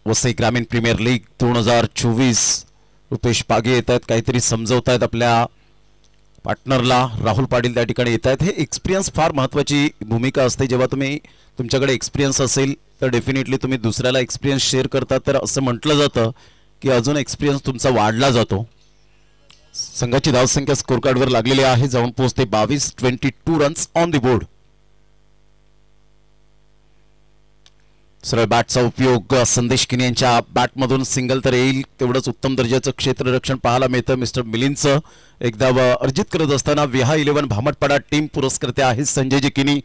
वसई ग्रामीण प्रीमियर लीग 2024. रुपेश पागे येत आहेत. काहीतरी समजवतायत आपल्या पार्टनरला. राहुल पाटील त्या ठिकाणी येत आहेत. हे एक्सपिरियन्स फार महत्वाची भूमिका असते. जेव्हा तुम्ही तुमच्याकडे एक्सपिरियन्स असेल तर डेफिनेटली तुम्ही दुसऱ्याला एक्सपिरियन्स शेअर करता. तर असं म्हटलं जातं की अजून एक्सपिरियन्स तुमचा वाढला जातो. संघाची धावसंख्या स्कोर कार्डवर लागलेली आहे. जाऊन पोहोचते 22 रन्स ऑन दी बोर्ड. सरळ बॅटचा उपयोग. संदेश किनी यांच्या बॅटमधून सिंगल तर येईल तेवढंच उत्तम दर्जाचं क्षेत्ररक्षण पाहायला मिळतं. मिस्टर मिलिंदचं एकदा अर्जित करत असताना विहा 11 भामटपाडा टीम पुरस्कर्ते आहेत संजयजी किनी.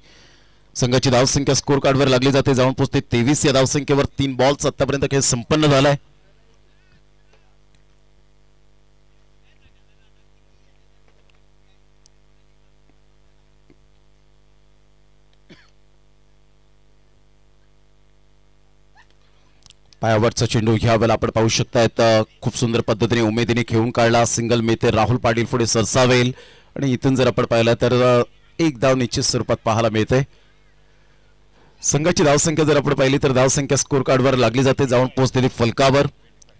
संघाची धावसंख्या स्कोर कार्डवर लागली जाते. जाऊन पोहोचते 23 या धावसंख्येवर. 3 बॉल्स आतापर्यंत खेळ संपन्न झालाय. पायावरचा चेंडू ह्या वेळेला आपण पाहू शकतायत. खूप सुंदर पद्धतीने उमेदीने खेळून काढला. सिंगल मिळते. राहुल पाटील पुढे सरसावेल आणि इथून जर आपण पाहिलं तर एक धाव निश्चित स्वरूपात पाहायला मिळते. संघाची धावसंख्या जर आपण पाहिली तर धावसंख्या स्कोर कार्डवर लागली जाते. जाऊन पोहोचलेली फलकावर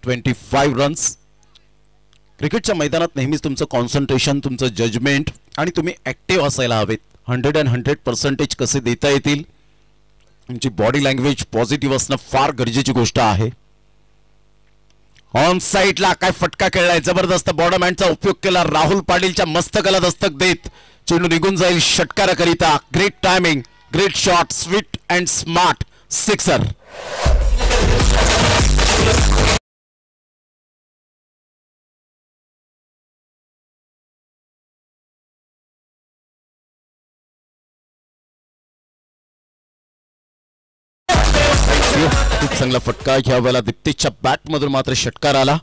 25 रन्स. क्रिकेटच्या मैदानात नेहमीच तुमचं कॉन्सन्ट्रेशन, तुमचं जजमेंट आणि तुम्ही ऍक्टिव्ह असायला हवेत. 100% कसे देता येतील. तुमची बॉडी लँग्वेज पॉझिटिव्ह असणं फार गरजेची गोष्ट आहे. ऑन साइडला काय फटका खेळलाय. जबरदस्त बॉडमॅनचा उपयोग केला. राहुल पाटीलच्या मस्तकाला दस्तक देत चेंडू निघून जाईल षटकाराकरिता. Great timing, great shot, sweet and smart sixer. खूप चांगला फटका. ह्या वेळेला दीप्तीच्या बॅट मधून मात्र षटकार आला.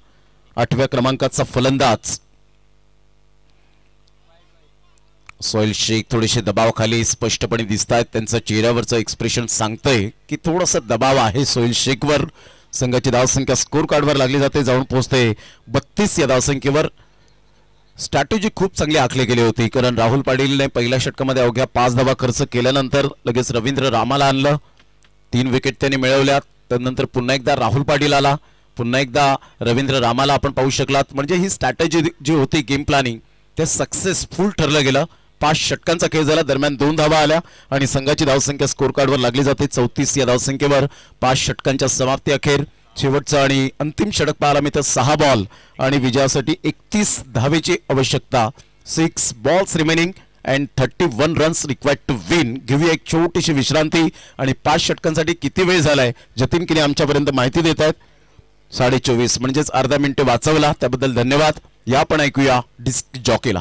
8व्या क्रमांकाचा फलंदाज सोहेल शेख थोडेसे दबावाखाली स्पष्टपणे दिसत आहेत. त्यांचं चेहऱ्यावरचं एक्सप्रेशन सांगतंय की थोडासा दबाव आहे सोहेल शेखवर. संघाची धावसंख्या स्कोर कार्डवर लागली जाते, जाऊन पोहोचते 32 या धावसंख्येवर. स्ट्रॅटेजी खूप चांगली आखली गेली होती, कारण राहुल पाटीलने पहिल्या षटकामध्ये अवघ्या 5 धावा खर्च केल्यानंतर लगेच रवींद्र रामाला आणलं. 3 विकेट त्यांनी मिळवल्या. त्यानंतर पुन्हा एकदा राहुल पाटील आला, पुन्हा एकदा रवींद्र रामाला आपण पाहू शकलात. म्हणजे ही स्ट्रॅटेजी जी होती गेम प्लॅनिंग ते सक्सेसफुल ठरलं गेलं. 5 षटकांचा खेळ झाला, दरम्यान 2 धावा आल्या आणि संघाची धावसंख्या स्कोर कार्डवर लागली जाते 34 या धावसंख्येवर. 5 षटकांच्या समाप्ती अखेर शेवटचा आणि अंतिम षटक पाहायला मिळतं. 6 बॉल आणि विजयासाठी 31 धावेची आवश्यकता. 6 balls remaining and 31 runs required to win. घेऊया एक छोटीशी विश्रांती आणि 5 षटकांसाठी किती वेळ झालाय जतीन किने आमच्यापर्यंत माहिती देत आहेत. 24.5 म्हणजेच अर्धा मिनिट वाचवला, त्याबद्दल धन्यवाद. या पण ऐकूया डिस्क जॉकीला.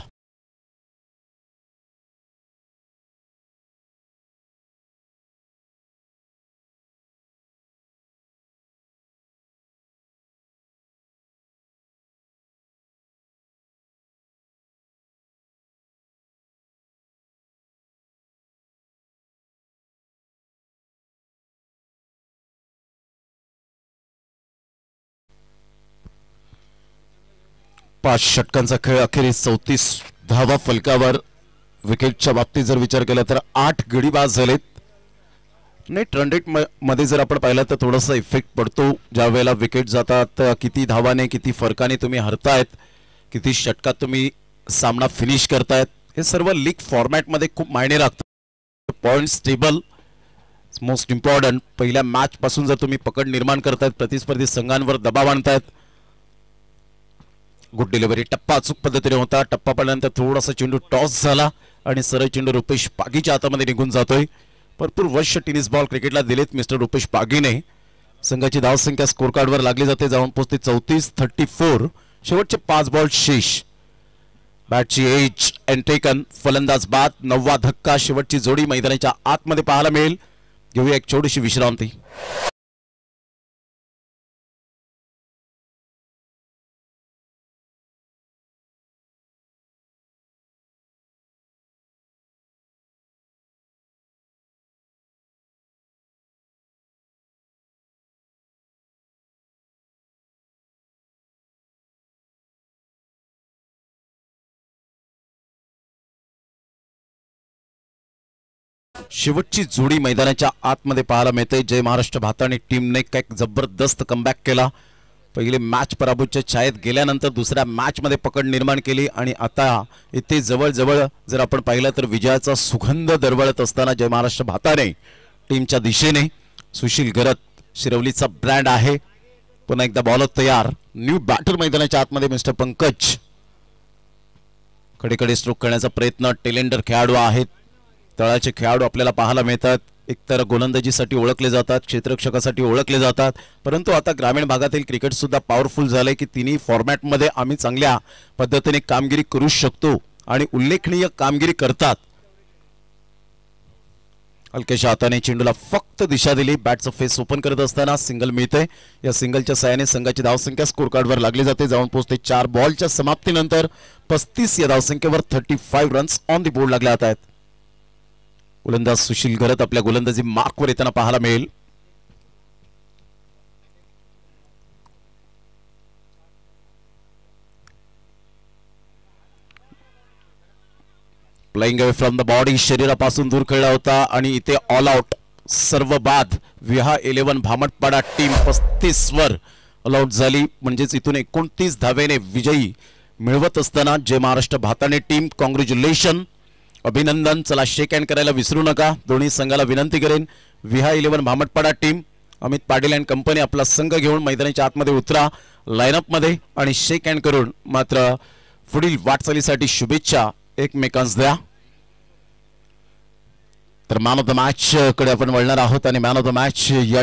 पाच षटकांचा खेळ अखेरीस 34 धावा फलकावर. विकेटच्या बाबतीत जर विचार केला तर 8 गडी बाद झालेत. नेट रन रेट मध्ये जर आपण पाहिलं तर थोडासा इफेक्ट पडतो ज्या वेळेला विकेट जातात. किती धावाने किती फरकाने तुम्ही हरतायत, किती षटकात तुम्ही सामना फिनिश करतायत, हे सर्व लीग फॉर्मॅट मध्ये खूप मायने राखतात. Points table most important. पहिल्या मॅच पासून जर तुम्ही पकड निर्माण करतायत, प्रतिस्पर्धी संघांवर दबाव आणतायत. गुड डिलिव्हरी, टप्पा अचूक पद्धतीने होता. टप्पा पडल्यानंतर थोडासा चेंडू टॉस झाला आणि सरळ चेंडू रुपेश पागीच्या हातामध्ये निघून जातोय. भरपूर वर्ष टेनिस बॉल क्रिकेटला दिलेत मिस्टर रुपेश पागीने. संघाची धावसंख्या स्कोर कार्डवर लागली जाते, जाऊन पोहोचते 34. शेवटचे 5 बॉल शेष. बॅटची एज अँड टेकन. फलंदाज बाद. 9वा धक्का. शेवटची जोडी मैदानाच्या आतमध्ये पाहायला मिळेल. घेऊया एक छोटीशी विश्रांती. शेवटची जोडी मैदानाच्या आतमध्ये पाहायला मिळते. जय महाराष्ट्र भाताणी टीमने काय जबरदस्त कमबॅक केला. पहिले मॅच पराभूतच्या छायेत गेल्यानंतर दुसऱ्या मॅच मध्ये पकड निर्माण केली आणि आता इथे जवळ जर आपण पाहिलं तर विजयाचा सुगंध दरवळत असताना जय महाराष्ट्र भाताणे टीमच्या दिशेने. सुशील गरत शिरवलीचा ब्रँड आहे. पुन्हा एकदा बॉलर तयार. न्यू बॅटर मैदानाच्या आतमध्ये मिस्टर पंकज. कडे स्ट्रोक करण्याचा प्रयत्न. टेलेंडर खेळाडू आहेत. तळाचे खेळाडू आपल्याला पाहायला मिळतात. एकतर गोलंदाजीसाठी ओळखले जातात, क्षेत्ररक्षकासाठी ओळखले जातात, परंतु आता ग्रामीण भागातील क्रिकेट सुद्धा पॉवरफुल झाले की तिन्ही फॉर्मॅटमध्ये आम्ही चांगल्या पद्धतीने कामगिरी करू शकतो आणि उल्लेखनीय कामगिरी करतात. हलक्याच्या हाताने चेंडूला फक्त दिशा दिली. बॅटचं फेस ओपन करत असताना सिंगल मिळते. या सिंगलच्या साहाय्याने संघाची धावसंख्या स्कोर कार्डवर लागली जाते, जाऊन पोहोचते 4 बॉलच्या समाप्तीनंतर 35 या धावसंख्येवर 35 रन्स ऑन द बोर्ड लागले आहेत. गोलंदाज सुशील गरत आपल्या गोलंदाजी मार्कवर येताना पाहायला मिळेल. Playing away from the body. शरीरापासून दूर खेळला होता आणि इथे ऑल आउट. सर्व बाद. विहा 11 Bhamatpada team 35 were all out झाली. म्हणजेच इथून 29 धावेने विजयी मिळवत असताना जय महाराष्ट्र भाताणे टीम कॉंग्रॅच्युलेशन, अभिनंदन. चला शेक हँड करायला विसरू नका. दोन्ही संघाला विनंती करेन. Viha 11 Bhamatpada team, Amit Patil and company आपला संघ घेऊन मैदानाच्या आतमध्ये उतरा लाईनअप मध्ये आणि शेक हँड करून मात्र पुढील वाटचालीसाठी शुभेच्छा एकमेकांस द्या. तर मॅन ऑफ द मॅच कडे आपण वळणार आहोत आणि मॅन ऑफ द मॅच या